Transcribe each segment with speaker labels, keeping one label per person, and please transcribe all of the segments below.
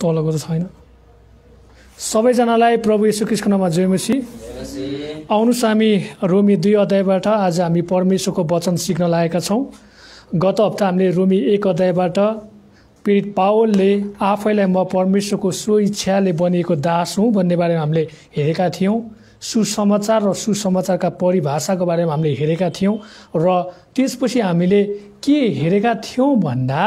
Speaker 1: तलको त छैन। सबैजनालाई प्रभु येशू ख्रीष्टको नाममा जय मसीह। आउनुहोस् हामी रोमी 2 अध्यायबाट आज हामी परमेश्वरको वचन सिक्न लागेका छौँ। गत हप्ता हामीले रोमी 1 अध्यायबाट पीडित पावलले आफैलाई म परमेश्वरको स्वइच्छाले बनिएको दास हुँ भन्ने बारेमा हामीले हेरेका थियौँ। सुसमाचार र सुसमाचारका परिभाषाको बारेमा हामीले हेरेका थियौँ र त्यसपछि हामीले के हेरेका थियौँ भन्दा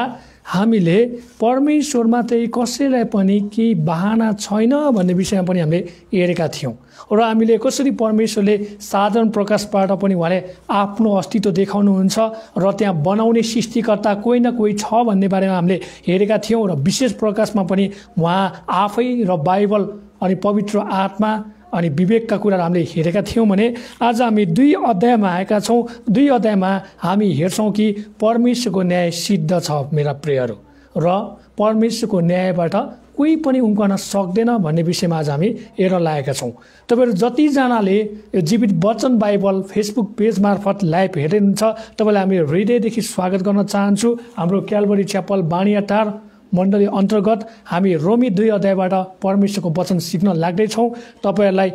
Speaker 1: हामीले परमेश्वरमा चाहिँ कसैलाई पनि केही बहाना छैन भन्ने विषयमा पनि हामीले हेरेका थियौँ र हामीले कसरी परमेश्वरले साधारण प्रकाशबाट पनि उहाँले आफ्नो अस्तित्व देखाउनुहुन्छ र त्यहाँ बनाउने सृष्टिकर्ता कोही न कोही छ भन्ने बारेमा हामीले हेरेका थियौँ र विशेष प्रकाशमा पनि उहाँ आफै र बाइबल अनि पवित्र आत्मा अनि विवेकका कुराहरू हामीले हेरेका थियौँ भने आज हामी 2 अध्यायमा आएका छौँ। 2 अध्यायमा हामी हेर्छौँ कि परमेश्वरको न्याय सिद्ध छ मेरा प्रियहरू र परमेश्वरको न्यायबाट कोही पनि उम्कन सक्दैन भन्ने विषयमा आज हामी हेर्न लागेका छौँ। तपाईँहरू जतिजनाले यो जीवित वचन बाइबल फेसबुक पेज मार्फत लाइभ हेर्दै हुनुहुन्छ तपाईँलाई हामी हृदयदेखि स्वागत गर्न चाहन्छु। हाम्रो क्यालबरी च्यापल बानियाटार मण्डली अन्तर्गत हामी रोमी 2 अध्यायबाट परमेश्वरको वचन सिक्न लाग्दैछौँ। तपाईँहरूलाई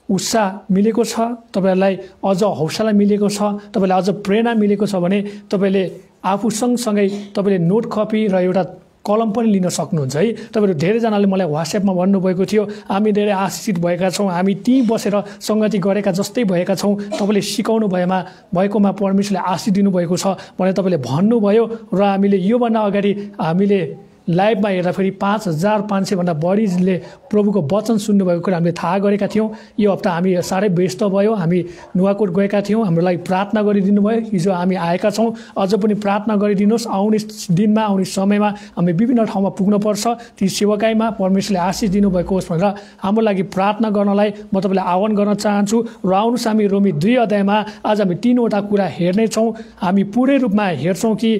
Speaker 1: उत्साह मिलेको छ, तपाईँहरूलाई अझ हौसला मिलेको छ, तपाईँलाई अझ प्रेरणा मिलेको छ भने तपाईँले आफू सँगसँगै तपाईँले नोट कपी र एउटा कलम पनि लिन सक्नुहुन्छ है। तपाईँहरू धेरैजनाले मलाई व्हाट्सएपमा भन्नुभएको थियो हामी धेरै आशिषित भएका छौँ, हामी त्यहीँ बसेर सङ्गति गरेका जस्तै भएका छौँ, तपाईँले सिकाउनु भएकोमा परमेश्वरले आशिष दिनुभएको छ भनेर तपाईँले भन्नुभयो र हामीले योभन्दा अगाडि हामीले लाइभमा हेर्दा फेरि 5500 भन्दा बढीले प्रभुको वचन सुन्नुभएको कुरा हामीले थाहा गरेका थियौँ। यो हप्ता हामी साह्रै व्यस्त भयो, हामी नुवाकोट गएका थियौँ, हाम्रो लागि प्रार्थना गरिदिनु भयो। हिजो हामी आएका छौँ, अझ पनि प्रार्थना गरिदिनुहोस्। आउने दिनमा आउने समयमा हामी विभिन्न ठाउँमा पुग्नुपर्छ, ती सेवकाईमा परमेश्वरले आशिष दिनुभएको होस् भनेर हाम्रो लागि प्रार्थना गर्नलाई म तपाईँलाई आह्वान गर्न चाहन्छु। र आउनुहोस् हामी रोमी 2 अध्यायमा आज हामी 3वटा कुरा हेर्नेछौँ। हामी पुरै रूपमा हेर्छौँ कि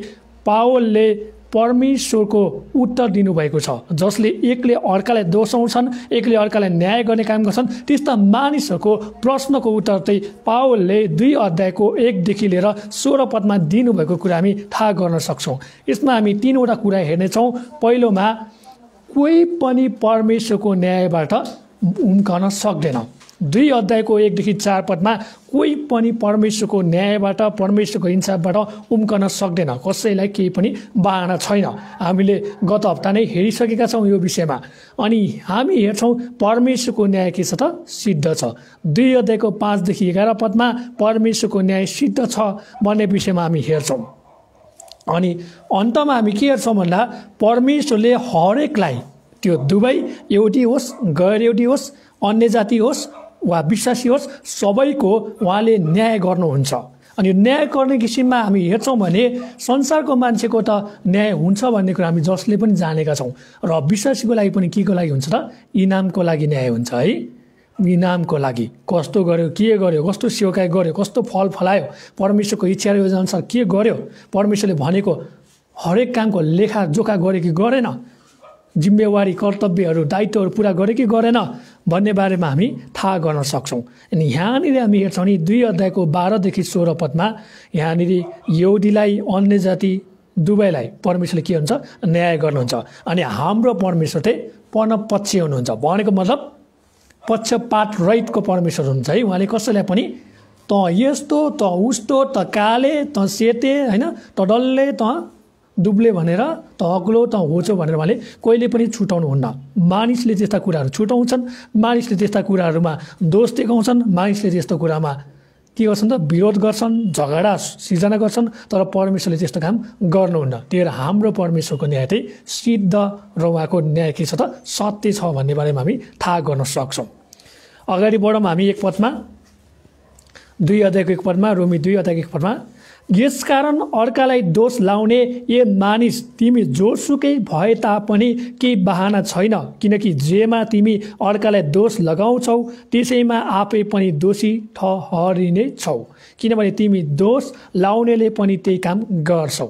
Speaker 1: पावलले परमेश्वरको उत्तर दिनुभएको छ, जसले एकले अर्कालाई दोषाउँछन्, एकले अर्कालाई न्याय गर्ने काम गर्छन्। त्यस्ता मानिसहरूको प्रश्नको उत्तर चाहिँ पावलले 2 अध्यायको 1 देखि लिएर 16 पदमा दिनुभएको कुरा हामी थाहा गर्न सक्छौँ। यसमा हामी 3वटा कुरा हेर्नेछौँ। पहिलोमा कोही पनि परमेश्वरको न्यायबाट उम्कन सक्दैन। 2 अध्यायको 1 देखि 4 पदमा कोही पनि परमेश्वरको न्यायबाट परमेश्वरको इन्साफबाट उम्कन सक्दैन, कसैलाई केही पनि बहाना छैन। हामीले गत हप्ता नै हेरिसकेका छौँ यो विषयमा। अनि हामी हेर्छौँ परमेश्वरको न्याय के छ त? सिद्ध छ। 2 अध्यायको 5 देखि 11 पदमा परमेश्वरको न्याय सिद्ध छ भन्ने विषयमा हामी हेर्छौँ। अनि अन्तमा हामी के हेर्छौँ भन्दा परमेश्वरले हरेकलाई, त्यो दुवै एउटी होस् गैर एउटी होस्, अन्य जाति होस् वा विश्वासी होस्, सबैको उहाँले न्याय गर्नुहुन्छ। अनि न्याय गर्ने किसिममा हामी हेर्छौँ भने संसारको मान्छेको त न्याय हुन्छ भन्ने कुरा हामी जसले पनि जानेका छौँ र विश्वासीको लागि पनि के को लागि हुन्छ त? इनामको लागि न्याय हुन्छ है। इनामको लागि कस्तो गर्यो, के गर्यो, कस्तो सेवकाई गर्यो, कस्तो फल फलायो, परमेश्वरको इच्छा र योजना अनुसार के गर्यो, परमेश्वरले भनेको हरेक कामको लेखाजोखा गर्यो कि गरेन, जिम्मेवारी कर्तव्यहरू दायित्वहरू पुरा गरे कि गरेन भन्ने बारेमा हामी थाहा गर्न सक्छौँ। अनि यहाँनिर हामी हेर्छौँ नि 2 अध्यायको 12 देखि 16 पदमा यहाँनिर यहुदीलाई अन्य जाति दुवैलाई परमेश्वरले के हुन्छ? न्याय गर्नुहुन्छ। अनि हाम्रो परमेश्वर चाहिँ पक्ष हुनुहुन्छ भनेको मतलब पक्षपात रहितको परमेश्वर हुनुहुन्छ है। उहाँले कसैलाई पनि त यस्तो त उस्तो त काले त सेते होइन त डल्ले त दुब्ले भनेर त अग्लो त होचो भनेर उहाँले कहिले पनि छुटाउनुहुन्न। मानिसले त्यस्ता कुराहरू छुटाउँछन्, मानिसले त्यस्ता कुराहरूमा दोष देखाउँछन्, मानिसले त्यस्तो कुरामा के गर्छन् त? विरोध गर्छन्, झगडा सिर्जना गर्छन्, तर परमेश्वरले त्यस्तो काम गर्नुहुन्न। त्यही भएर हाम्रो परमेश्वरको न्याय चाहिँ सिद्ध र उहाँको न्याय के छ त? सत्य छ भन्ने बारेमा हामी थाहा गर्न सक्छौँ। अगाडि बढौँ हामी 1 पदमा, 2 अध्यायको 1 पदमा, रोमी 2 अध्यायको 1 पदमा। यसकारण अर्कालाई दोष लाउने ए मानिस तिमी जोसुकै भए तापनि केही बहाना छैन, किनकि जेमा तिमी अर्कालाई दोष लगाउँछौ त्यसैमा आफै पनि दोषी ठहरिने छौ, किनभने तिमी दोष लाउनेले पनि त्यही काम गर्छौ।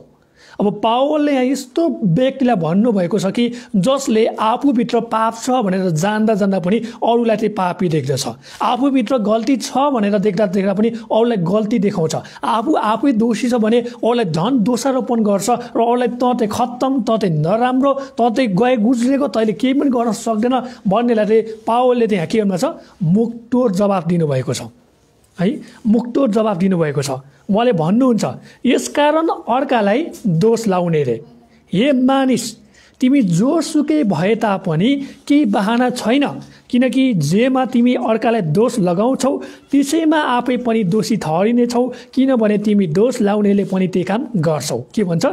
Speaker 1: अब पावलले यहाँ यस्तो व्यक्तिलाई भन्नुभएको छ कि जसले आफूभित्र पाप छ भनेर जान्दा जान्दा पनि अरूलाई चाहिँ पापी देख्दछ, आफूभित्र गल्ती छ भनेर देख्दा देख्दा पनि अरूलाई गल्ती देखाउँछ, आफै दोषी छ भने अरूलाई झन् दोषारोपण गर्छ र अरूलाई त चाहिँ खत्तम, त चाहिँ नराम्रो, त चाहिँ गए गुज्रेको, तैँले केही पनि गर्न सक्दैन भन्नेलाई चाहिँ पावलले चाहिँ यहाँ के गर्नु छ, मुक्तोर जवाफ दिनुभएको छ है, मुक्तोर जवाफ दिनुभएको छ। उहाँले भन्नुहुन्छ यसकारण अर्कालाई दोष लाउने रे, हे मानिस तिमी जोसुकै भए तापनि केही बहाना छैन, किनकि जेमा तिमी अर्कालाई दोष लगाउँछौ त्यसैमा आफै पनि दोषी ठहरिनेछौ, किनभने तिमी दोष लाउनेले पनि त्यही काम गर्छौ। के भन्छ,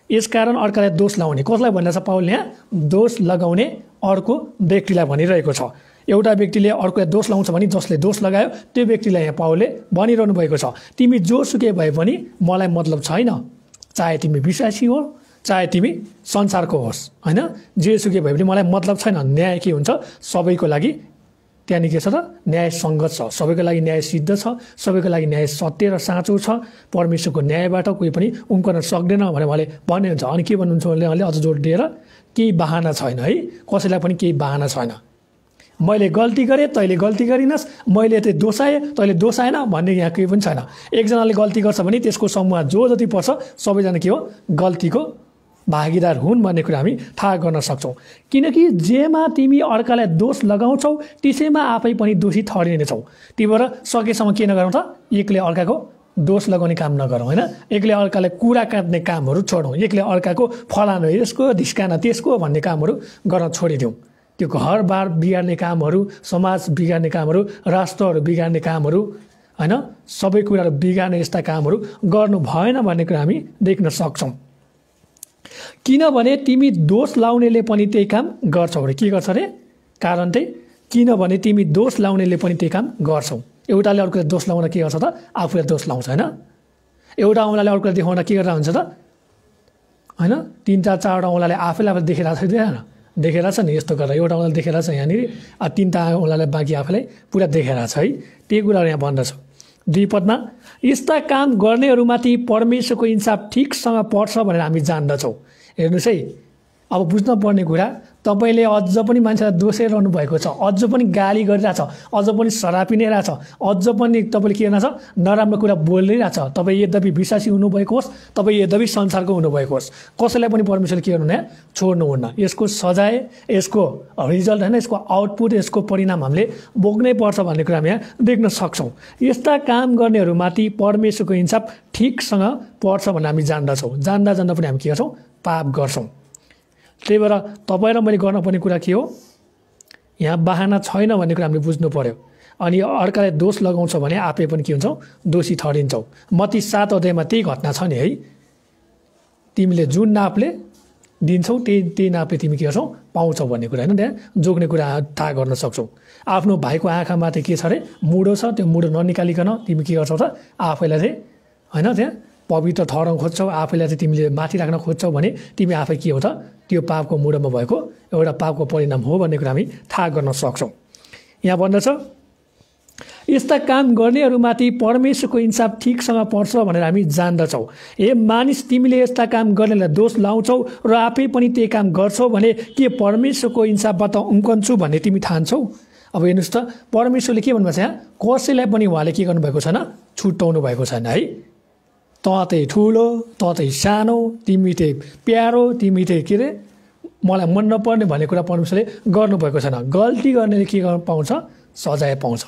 Speaker 1: यसकारण अर्कालाई दोष लाउने, कसलाई भनिरहेछ पावलले यहाँ, दोष लगाउने अर्को व्यक्तिलाई भनिरहेको छ। एउटा व्यक्तिले अर्कोलाई दोष लाउँछ भने जसले दोष लगायो त्यो व्यक्तिलाई यहाँ पावलले भनिरहनु भएको छ, तिमी जोसुकै भए पनि मलाई मतलब छैन, चाहे तिमी विश्वासी हो चाहे तिमी संसारको होस् हैन, जेसुकै भए पनि मलाई मतलब छैन। न्याय के हुन्छ, सबैको लागि त्यहाँनिर के छ त, न्याय सङ्गत छ, सबैको लागि न्याय सिद्ध छ, सबैको लागि न्याय सत्य र साँचो छ, परमेश्वरको न्यायबाट कोही पनि उम्कन सक्दैन भनेर उहाँले भन्नुहुन्छ। अनि के भन्नुहुन्छ उहाँले अझ जोड दिएर, केही बहाना छैन है, कसैलाई पनि केही बहाना छैन, मैले गल्ती गरेँ तैँले गल्ती गरिनस्, मैले चाहिँ दोषाएँ तैँले दोषाएन भन्ने यहाँ केही पनि छैन। एकजनाले गल्ती गर्छ भने त्यसको समूह जो जति पर्छ सबैजना के हो, गल्तीको भागीदार हुन् भन्ने कुरा हामी थाहा गर्न सक्छौँ। किनकि जेमा तिमी अर्कालाई दोष लगाउँछौ त्यसैमा आफै पनि दोषी ठहरिनेछौ। त्यही भएर सकेसम्म के नगरौँ त, एकले अर्काको दोष लगाउने काम नगरौँ होइन, एकले अर्कालाई कुरा काट्ने कामहरू छोडौँ, एकले अर्काको फलानु यसको ढिस्काना त्यसको भन्ने कामहरू गर्न छोडिदिउँ। त्यो घरबार बिगार्ने कामहरू, समाज बिगार्ने कामहरू, राष्ट्रहरू बिगार्ने कामहरू होइन, सबै कुराहरू बिगार्ने यस्ता कामहरू गर्नु भएन भन्ने कुरा हामी देख्न सक्छौँ। किनभने तिमी दोष लाउनेले पनि त्यही काम गर्छौ अरे, के गर्छ अरे, कारण चाहिँ किनभने तिमी दोष लाउनेले पनि त्यही काम गर्छौ। एउटाले अर्कोलाई दोष लाउन के गर्छ त, आफूलाई दोष लाउँछ होइन, एउटा औँलाले अर्कोलाई देखाउन के गरेर हुन्छ त होइन, तिनवटा चारवटा औँलाले आफैलाई देखेर देखेर छ नि, यस्तो गरेर एउटा औँलाले देखेर छ यहाँनिर, तिनवटा औँलाले बाँकी आफैलाई पुरा देखेर छ है, त्यही कुराहरू यहाँ भन्दछ। 2 पदमा, यस्ता काम गर्नेहरूमाथि परमेश्वरको इन्साफ ठिकसँग पर्छ भनेर हामी जान्दछौँ। हेर्नुहोस् है, अब बुझ्न पर्ने कुरा, तपाईँले अझ पनि मान्छेलाई दोषिरहनु भएको छ, अझ पनि गाली गरिरहेछ, अझ पनि सरापी नै रहेछ, अझ पनि तपाईँले के गर्छ, नराम्रो कुरा बोलिरहेछ। तपाईँ यद्यपि विश्वासी हुनुभएको होस्, तपाईँ यद्यपि संसारको हुनुभएको होस्, कसैलाई पनि परमेश्वरले के गर्नुहुन्न, छोड्नुहुन्न। यसको सजाय, यसको रिजल्ट होइन, यसको आउटपुट, यसको परिणाम हामीले भोग्नै पर्छ भन्ने कुरा हामी यहाँ देख्न सक्छौँ। यस्ता काम गर्नेहरूमाथि परमेश्वरको इन्साफ ठिकसँग पर्छ भनेर हामी जान्दछौँ। जान्दा जान्दा पनि हामी के गर्छौँ, पाप गर्छौँ। त्यही भएर तपाईँ र मैले गर्नुपर्ने कुरा के हो, यहाँ बहाना छैन भन्ने कुरा हामीले बुझ्नु पर्यो। अनि अर्कालाई दोष लगाउँछ भने आफै पनि के हुन्छौ, दोषी ठहरिन्छौ। मत्ती 7 अध्यायमा त्यही घटना छ नि है, तिमीले जुन नापले दिन्छौ त्यही नापले तिमी के गर्छौ, पाउँछौ भन्ने कुरा होइन, त्यहाँ जोग्ने कुरा थाहा गर्न सक्छौ। आफ्नो भाइको आँखामाथि के छ अरे, मुडो छ, त्यो मुडो ननिकालिकन तिमी के गर्छौ त, आफैलाई चाहिँ होइन त्यहाँ पवित्र ठहराउन खोज्छौ, आफैलाई चाहिँ तिमीले माथि राख्न खोज्छौ भने तिमी आफै के हो त, त्यो पापको मुडोमा भएको एउटा पापको परिणाम हो भन्ने कुरा हामी थाहा गर्न सक्छौँ। यहाँ भन्दछ, यस्ता काम गर्नेहरूमाथि परमेश्वरको इन्साफ ठिकसँग पर्छ भनेर हामी जान्दछौँ। हे मानिस तिमीले यस्ता काम गर्नेलाई दोष लाउँछौ र आफै पनि त्यही काम गर्छौ भने के परमेश्वरको इन्साफबाट उम्कन्छौ भन्ने तिमी ठान्छौ। अब हेर्नुहोस् त, परमेश्वरले के भन्नुभएको छ यहाँ, कसैलाई पनि उहाँले के गर्नुभएको छैन, छुट्याउनु भएको छैन है। त चाहिँ ठुलो, त चाहिँ सानो, तिमी चाहिँ प्यारो, तिमी चाहिँ के अरे मलाई मन नपर्ने भन्ने कुरा परमेश्वरले गर्नुभएको छैन। गल्ती गर्नेले के गर्न पाउँछ, सजाय पाउँछ।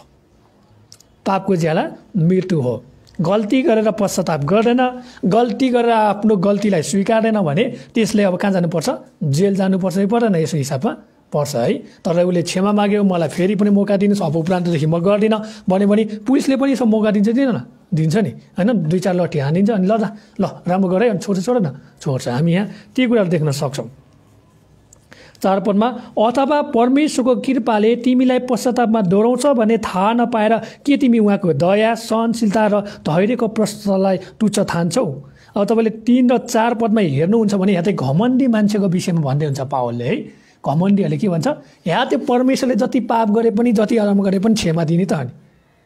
Speaker 1: पापको ज्याला मृत्यु हो। गल्ती गरेर पश्चाताप गर्दैन, गल्ती गरेर आफ्नो गल्तीलाई स्वीकार्दैन भने त्यसले अब कहाँ जानुपर्छ, जेल जानुपर्छ कि पर्दैन, यसो हिसाबमा पर्छ है। तर उसले क्षमा माग्यो, मलाई फेरि पनि मौका दिनुहोस्, अब उपरान्तदेखि म गर्दिनँ भन्यो भने पुलिसले पनि यसो मौका दिन्छ दिँदैन, दिन्छ नि होइन, 2-4 लट्ठी हानिदिन्छ, अनि ल राम्रो गर अनि छोड्छ छोड्छ। हामी यहाँ ती कुराहरू देख्न सक्छौँ। 4 पदमा, अथवा परमेश्वरको कृपाले तिमीलाई पश्चातापमा दोहोऱ्याउँछ भन्ने थाहा नपाएर के तिमी उहाँको दया, सहनशीलता र धैर्यको प्रशंसालाई तुच्छ ठान्छौ। अब तपाईँले 3 र 4 पदमा हेर्नुहुन्छ भने यहाँ चाहिँ घमण्डी मान्छेको विषयमा भन्दै हुन्छ पावलले है। घमण्डीहरूले के भन्छ, यहाँ त्यो परमेश्वरले जति पाप गरे पनि जति अधर्म गरे पनि क्षमा दिने त अनि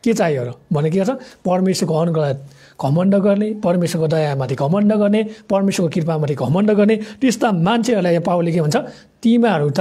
Speaker 1: के चाहियो र भने के छ परमेश्वरको अनुग्रह घमण्ड गर्ने, परमेश्वरको दयामाथि घमण्ड गर्ने, परमेश्वरको कृपामाथि घमण्ड गर्ने। त्यस्ता मान्छेहरूलाई पावलले के भन्छ, तिमीहरू त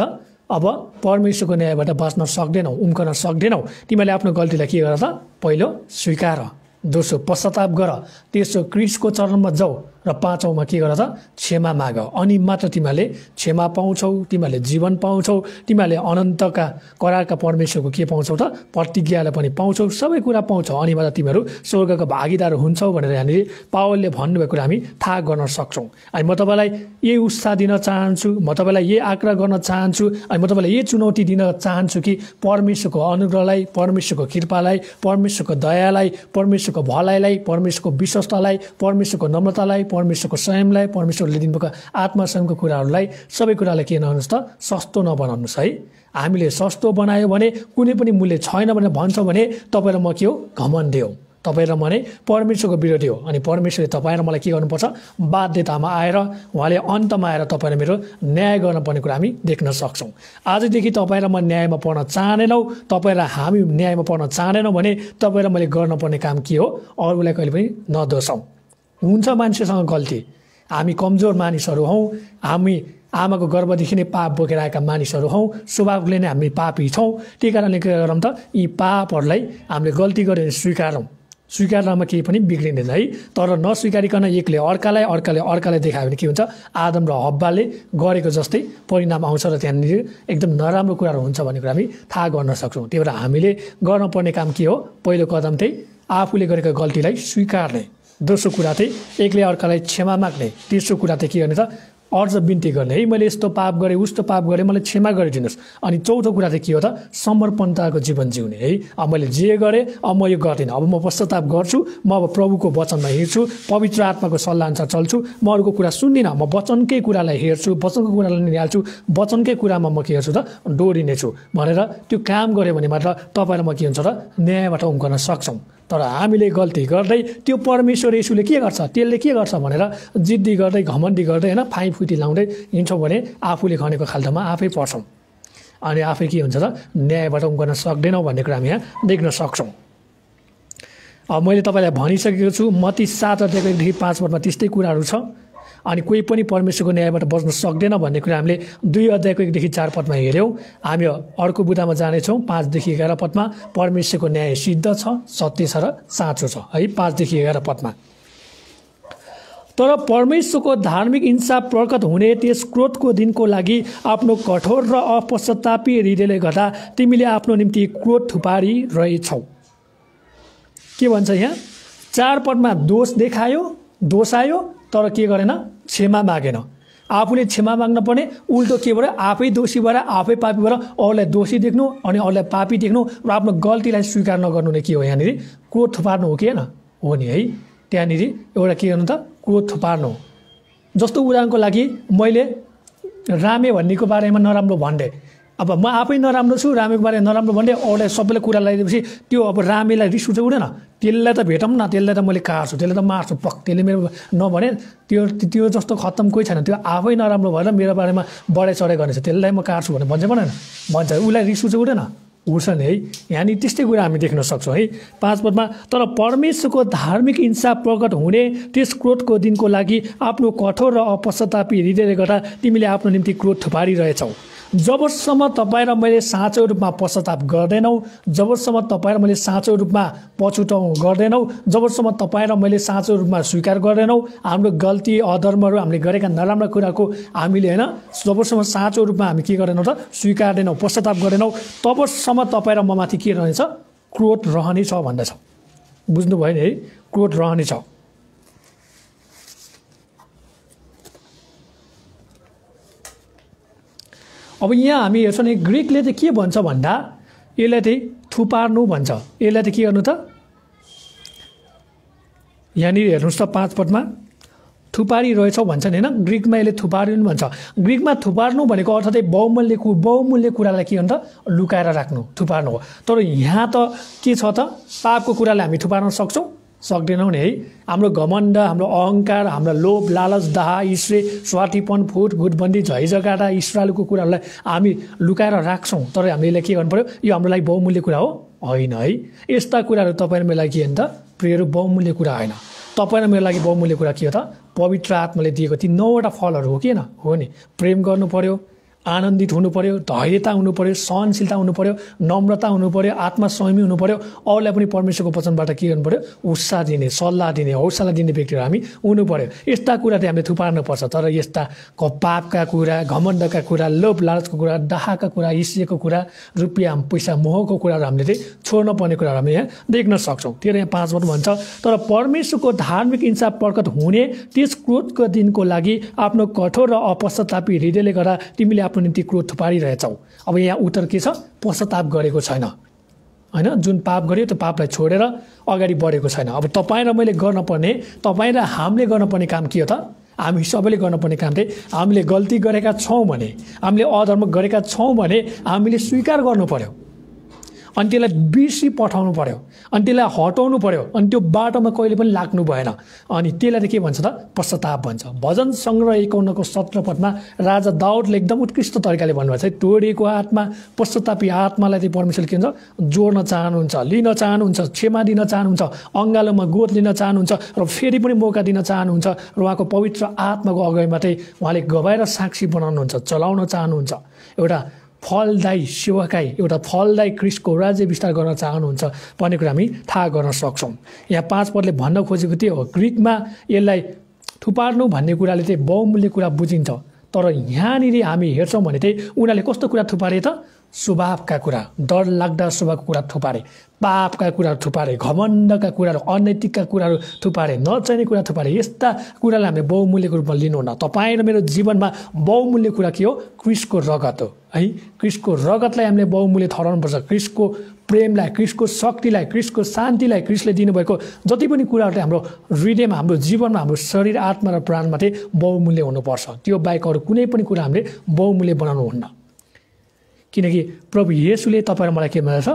Speaker 1: अब परमेश्वरको न्यायबाट बाँच्न सक्दैनौ, उम्कन सक्दैनौ। तिमीहरूले आफ्नो गल्तीलाई के गर त पहिलो स्वीकार, दोस्रो पश्चाताप गर, तेस्रो क्रिस्टको चरणमा जाऊ र पाँचौँमा के गर त क्षमा माग। अनि मात्र तिमीहरूले क्षमा पाउँछौ, तिमीहरूले जीवन पाउँछौ, तिमीहरूले अनन्तका करारका परमेश्वरको के पाउँछौ त प्रतिज्ञालाई पनि पाउँछौ, सबै कुरा पाउँछौ। अनि मात्र तिमीहरू स्वर्गको भागीदार हुन्छौ भनेर यहाँनिर पावलले भन्नुभएको कुरा हामी थाहा गर्न सक्छौँ। अनि म तपाईँलाई यही उत्साह दिन चाहन्छु, म तपाईँलाई यही आग्रह गर्न चाहन्छु, अनि म तपाईँलाई यही चुनौती दिन चाहन्छु कि परमेश्वरको अनुग्रहलाई, परमेश्वरको कृपालाई, परमेश्वरको दयालाई, परमेश्वरको भलाइलाई, परमेश्वरको विश्वस्तलाई, परमेश्वरको नम्रतालाई, परमेश्वरको संयमलाई, परमेश्वरले दिनुभएको आत्मसंयमको कुराहरूलाई सबै कुरालाई के नहुनुहोस् त सस्तो नबनाउनुहोस् है। हामीले सस्तो बनायो भने कुनै पनि मूल्य छैन भनेर भन्छौँ भने तपाईँ र म के हो घमण्डी हो, तपाईँ र म नै परमेश्वरको विरोधी हो। अनि परमेश्वरले तपाईँ र मलाई के गर्नुपर्छ बाध्यतामा आएर उहाँले अन्तमा आएर तपाईँ र मेरो न्याय गर्नुपर्ने कुरा हामी देख्न सक्छौँ। आजदेखि तपाईँ र म न्यायमा पर्न चाहँदैनौँ, तपाईँ र हामी न्यायमा पर्न चाहँदैनौँ भने तपाईँ र मैले गर्नुपर्ने काम के हो अरूलाई कहिले पनि नदोषौँ। हुन्छ मान्छेसँग गल्ती, हामी कमजोर मानिसहरू हौँ, हामी आमाको गर्भदेखि नै पाप बोकेर आएका मानिसहरू हौँ, स्वभावले नै हामी पापी छौँ। त्यही कारणले के गरौँ त यी पापहरूलाई हामीले गल्ती गरेर स्वीकारौँ, स्वीकार्नमा केही पनि बिग्रिँदैन है। तर नस्वीकारिकन एकले अर्कालाई देखायो भने के हुन्छ आदम र हब्बाले गरेको जस्तै परिणाम आउँछ र त्यहाँनिर एकदम नराम्रो कुराहरू हुन्छ भन्ने कुरा हामी थाहा गर्न सक्छौँ। त्यही भएर हामीले गर्नुपर्ने काम के हो, पहिलो कदम चाहिँ आफूले गरेको गल्तीलाई स्वीकार्ने, दोस्रो कुरा चाहिँ एकले अर्कालाई क्षमा माग्ने, तेस्रो कुरा चाहिँ के गर्ने त अर्ज बिन्ती गर्ने है मैले यस्तो पाप गरेँ उस्तो पाप गरेँ मलाई क्षमा गरिदिनुहोस्। अनि चौथो कुरा चाहिँ के हो त समर्पणताको जीवन जिउने है। अब मैले जे गरेँ अब म यो गर्दिनँ, अब म पश्चाताप गर्छु, म अब प्रभुको वचनमा हिँड्छु, पवित्र आत्माको सल्लाह अनुसार चल्छु, म अरूको कुरा सुन्दिनँ, म वचनकै कुरालाई हेर्छु, वचनको कुरालाई निहाल्छु, वचनकै कुरामा म के गर्छु त डोरिनेछु भनेर त्यो काम गऱ्यो भने मात्र तपाईँ र म के हुन्छ त न्यायबाट उम्कन सक्छौँ। तर हामीले गल्ती गर्दै त्यो परमेश्वर येशूले के गर्छ त्यसले के गर्छ भनेर जिद्दी गर्दै घमण्डी गर्दै होइन फाइफुटी लाउँदै हिँड्छौँ भने आफूले खनेको खाल्टोमा आफै पर्छौँ अनि आफै के हुन्छ त न्यायबाट उम्कन सक्दैनौँ भन्ने कुरा हामी यहाँ देख्न सक्छौँ। अब मैले तपाईँलाई भनिसकेको छु मत्ती 7:1-5 त्यस्तै कुराहरू छ। अनि कोही पनि परमेश्वरको न्यायबाट बच्न सक्दैन भन्ने कुरा हामीले 2:1-4 हेऱ्यौँ। हामी अर्को बुदामा जानेछौँ 5-11 परमेश्वरको न्याय सिद्ध छ, सत्य छ र साँचो छ है। 5-11 तर परमेश्वरको धार्मिक इन्साफ प्रकट हुने त्यस क्रोधको दिनको लागि आफ्नो कठोर र अपश्चातापी हृदयले गर्दा तिमीले आफ्नो निम्ति क्रोध थुपारी रहेछौ। के भन्छ यहाँ 4 दोष देखायो, दोष आयो तर के गरेन क्षमा मागेन। आफूले क्षमा माग्न पर्ने उल्टो के भयो आफै दोषी भएर आफै पापी भएर अरूलाई दोषी देख्नु अनि अरूलाई पापी देख्नु र आफ्नो गल्तीलाई स्वीकार नगर्नु नै के हो यहाँनिर क्रोध थुपार्नु हो कि होइन हो नि है। त्यहाँनिर एउटा के गर्नु त क्रोध थुपार्नु। जस्तो उदाहरणको लागि मैले रामे भन्नेको बारेमा नराम्रो भन्दै अब म आफै नराम्रो छु, रामेको बारेमा नराम्रो भन्दै अरूलाई सबैले कुरा लगाइदिएपछि त्यो अब रामेलाई रिस उठ्छ हुँदैन, त्यसलाई त भेटौँ न, त्यसलाई त मैले काट्छु, त्यसलाई त मार्छु पक, त्यसले मेरो नभने त्यो जस्तो खत्तम कोही छैन। त्यो आफै नराम्रो भएर मेरो बारेमा बढाइ चढाइ गर्नेछ, त्यसलाई म काट्छु भने भन्छ भन भन्छ, उसलाई रिस उठ्छ हुँदैन उठ्छ नि है। यहाँनिर त्यस्तै कुरा हामी देख्न सक्छौँ है। 5 तर परमेश्वरको धार्मिक इन्साफ प्रकट हुने त्यस क्रोधको दिनको लागि आफ्नो कठोर र अपश्चातापी हृदयले गर्दा तिमीले आफ्नो निम्ति क्रोध थुपारिरहेछौ। जबसम्म तपाईँ र मैले साँचो रूपमा पश्चाताप गर्दैनौँ, जबसम्म तपाईँ र मैले साँचो रूपमा पछुटाउ गर्दैनौँ, जबसम्म तपाईँ र मैले साँचो रूपमा स्वीकार गर्दैनौँ हाम्रो गल्ती अधर्महरू हामीले गरेका नराम्रा कुराको हामीले होइन जबसम्म साँचो रूपमा हामी के गर्दैनौँ त स्वीकार्दैनौँ, पश्चाताप गर्दैनौँ, तबसम्म तपाईँ र ममाथि के रहनेछ क्रोध रहनेछ भन्दछ। बुझ्नुभयो नि है, क्रोध रहनेछ। अब यहाँ हामी हेर्छौँ नि ग्रिकले चाहिँ के भन्छ भन्दा यसलाई चाहिँ थुपार्नु भन्छ। यसलाई चाहिँ के गर्नु त यहाँनिर हेर्नुहोस् त 5 थुपारी रहेछौ भन्छ नि होइन, ग्रिकमा यसले थुपार्नु भन्छ। ग्रिकमा थुपार्नु भनेको अर्थ चाहिँ बहुमूल्य कुरालाई के गर्नु त लुकाएर राख्नु थुपार्नु हो। तर यहाँ त के छ त पापको कुरालाई हामी थुपार्न सक्छौँ सक्दैनौँ नि है। हाम्रो घमण्ड, हाम्रो अहङ्कार, हाम्रो लोभ, लालच, दाह, ईर्ष्या, स्वार्थीपन, फुट, गुटबन्दी, झैझगडा, ईश्वरको कुराहरूलाई हामी लुकाएर राख्छौँ। तर हामीले के गर्नु पर्यो? यो हाम्रो लागि बहुमूल्य कुरा हो होइन है। यस्ता कुराहरू तपाईँ र मेरो लागि के हो नि त प्रियहरू? बहुमूल्य कुरा होइन। तपाईँ र मेरो लागि बहुमूल्य कुरा के हो त? पवित्र आत्माले दिएको ती 9वटा फलहरू हो कि होइन? हो नि। प्रेम गर्नु पर्यो, आनन्दित हुनु पर्यो, धैर्यता हुनु पर्यो, सहनशीलता हुनु पर्यो, नम्रता हुनु पर्यो, आत्मसंयमी हुनु पर्यो, अरूलाई पनि परमेश्वरको वचनबाट के गर्नु पर्यो? उत्साह दिने, सल्लाह दिने, हौसला दिने व्यक्तिहरू हामी हुनु पर्यो। यस्ता कुरा चाहिँ हामीले थुपार्नुपर्छ। तर यस्ता पापका कुरा, घमण्डका कुरा, लोभ लालचको कुरा, दाहका कुरा, ईर्ष्याको कुरा, रुपियाँ पैसा मोहको कुराहरू हामीले चाहिँ छोड्न पर्ने कुराहरू हामी यहाँ देख्न सक्छौँ। त्यो यहाँ 5 पद भन्छ, तर परमेश्वरको धार्मिक इन्साफ प्रकट हुने त्यस क्रोधको दिनको लागि आफ्नो कठोर र अपश्चातापी हृदयले गर्दा तिमीले आफ्नो निम्ति क्रोध थुपारिरहेछौ। अब यहाँ उत्तर के छ? पश्चाताप गरेको छैन होइन। जुन पाप गर्यो त्यो पापलाई छोडेर अगाडि बढेको छैन। अब तपाईँ र मैले गर्नुपर्ने, तपाईँ र हामीले गर्नुपर्ने काम के हो त? हामी सबैले गर्नुपर्ने काम चाहिँ हामीले गल्ती गरेका छौँ भने, हामीले अधर्म गरेका छौँ भने हामीले स्वीकार गर्नु पर्यो, अनि त्यसलाई बिर्सी पठाउनु पर्यो, अनि त्यसलाई हटाउनु पर्यो, अनि त्यो बाटोमा कहिले पनि लाग्नु भएन। अनि त्यसलाई के भन्छ त? पश्चाताप भन्छ। भजन सङ्ग्रह 51को 17 पदमा राजा दाउदले एकदम उत्कृष्ट तरिकाले भन्नुभएको छ, तोडेको आत्मा, पश्चातापी आत्मालाई चाहिँ परमेश्वरले के भन्छ? जोड्न चाहनुहुन्छ, लिन चाहनुहुन्छ, क्षमा दिन चाहनुहुन्छ, अङ्गालोमा गोद लिन चाहनुहुन्छ र फेरि पनि मौका दिन चाहनुहुन्छ र उहाँको पवित्र आत्माको अगाडिमा चाहिँ उहाँले गवाएर साक्षी बनाउनुहुन्छ, चलाउन चाहनुहुन्छ। एउटा फलदायी सेवकाई, एउटा फलदायी ख्रीष्टको राज्य विस्तार गर्न चाहनुहुन्छ भन्ने कुरा हामी थाहा गर्न सक्छौँ। यहाँ 5 पदले भन्न खोजेको त्यो हो। ग्रिकमा यसलाई थुपार्नु भन्ने कुराले चाहिँ बहुमूल्य कुरा बुझिन्छ। तर यहाँनिर हामी हेर्छौँ भने चाहिँ उनीहरूले कस्तो कुरा थुपारे त? स्वभावका कुरा, डर लाग्दा स्वभावको कुरा थुपारे, पापका कुराहरू थुपारे, घमण्डका कुराहरू, अनैतिकका कुराहरू थुपारे, नचाहिने कुरा थुपारे। यस्ता कुरालाई हामीले बहुमूल्यको रूपमा लिनुहुन्न। तपाईँ र मेरो जीवनमा बहुमूल्य कुरा के हो? क्रिस्टको रगत हो है। क्रिस्टको रगतलाई हामीले बहुमूल्य ठहराउनुपर्छ। क्रिस्टको प्रेमलाई, क्रिस्टको शक्तिलाई, क्रिस्टको शान्तिलाई, क्रिस्टले दिनुभएको जति पनि कुराहरू हाम्रो हृदयमा, हाम्रो जीवनमा, हाम्रो शरीर, आत्मा र प्राणमा चाहिँ बहुमूल्य हुनुपर्छ। त्यो बाहेक अरू कुनै पनि कुरा हामीले बहुमूल्य बनाउनुहुन्न। किनकि प्रभु येशूले तपाईँ र मलाई के भनेको छ?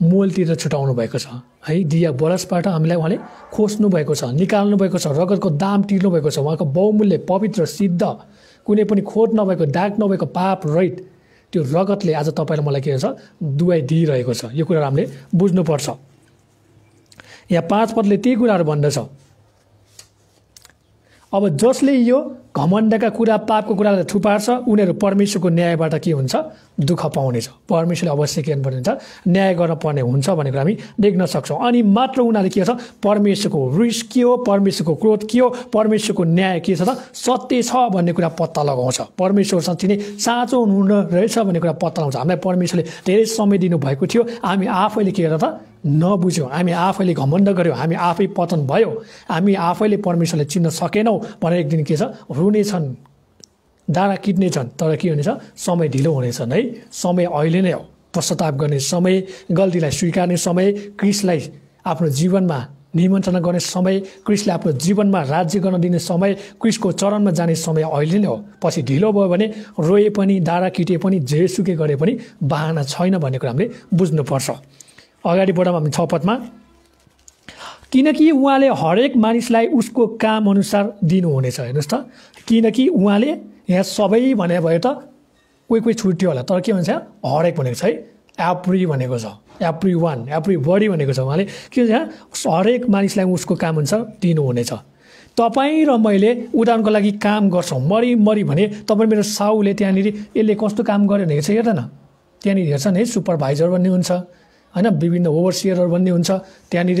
Speaker 1: मोलतिर छुटाउनु भएको छ है। दिया बरसबाट हामीलाई उहाँले खोज्नु भएको छ, निकाल्नु भएको छ, रगतको दाम तिर्नु भएको छ। उहाँको बहुमूल्य, पवित्र, सिद्ध, कुनै पनि खोट नभएको, दाग नभएको, पाप रहित त्यो रगतले आज तपाईँ र मलाई के भन्छ? दुवाई दिइरहेको छ। यो कुरा हामीले बुझ्नुपर्छ। यहाँ 5 पदले त्यही कुराहरू भन्दछ। अब जसले यो घमण्डका कुरा, पापको कुरालाई थुपार्छ उनीहरू परमेश्वरको न्यायबाट के हुन्छ? दुःख पाउनेछ। परमेश्वरले अवश्य के गर्नुपर्ने हुन्छ? न्याय गर्न पर्ने हुन्छ भन्ने कुरा हामी देख्न सक्छौँ। अनि मात्र उनीहरूले के छ? परमेश्वरको रिस के हो, परमेश्वरको क्रोध के हो, परमेश्वरको न्याय के छ त? सत्य छ भन्ने कुरा पत्ता लगाउँछ। परमेश्वर साँच्चै नै साँचो हुनु रहेछ भन्ने कुरा पत्ता लगाउँछ। हामीलाई परमेश्वरले धेरै समय दिनुभएको थियो, हामी आफैले के गर्दा त नबुझ्यौँ, हामी आफैले घमण्ड गऱ्यौँ, हामी आफै पतन भयो, हामी आफैले परमेश्वरलाई चिन्न सकेनौँ भनेर एक दिन के छ? रुनेछन्, डाँडा किट्नेछन्। तर के हुनेछ? समय ढिलो हुनेछन् है। समय अहिले नै हो। पश्चाताप गर्ने समय, गल्तीलाई स्वीकार्ने समय, क्रिस्टलाई आफ्नो जीवनमा निमन्त्रणा गर्ने समय, क्रिस्टलाई आफ्नो जीवनमा राज्य गर्न दिने समय, क्रिस्टको चरणमा जाने समय अहिले नै हो। पछि ढिलो भयो भने रोए पनि, डाँडा किटे पनि, जेसुकै गरे पनि बहाना छैन भन्ने कुरा हामीले बुझ्नुपर्छ। अगाडि बढौँ हामी 6 पदमा। किनकि उहाँले हरेक मानिसलाई उसको काम अनुसार दिनुहुनेछ। हेर्नुहोस् त, किनकि उहाँले यहाँ सबै भने भयो त कोही कोही छुट्यो होला, तर के भन्छ? हरेक भनेको छ है। एभ्री भनेको छ, एभ्री वान, एभ्री बडी भनेको छ। उहाँले के भन्छ? हरेक मानिसलाई उसको काम अनुसार दिनुहुनेछ। तपाईँ र मैले उदाहरणको लागि काम गर्छौँ मरिमरि भने तपाईँ मेरो साउले त्यहाँनिर यसले कस्तो काम गर्यो भनेको छ हेर्दैन। त्यहाँनिर हेर्छन् है, सुपरभाइजर भन्ने हुन्छ होइन, विभिन्न ओभरसियरहरू भन्ने हुन्छ, त्यहाँनिर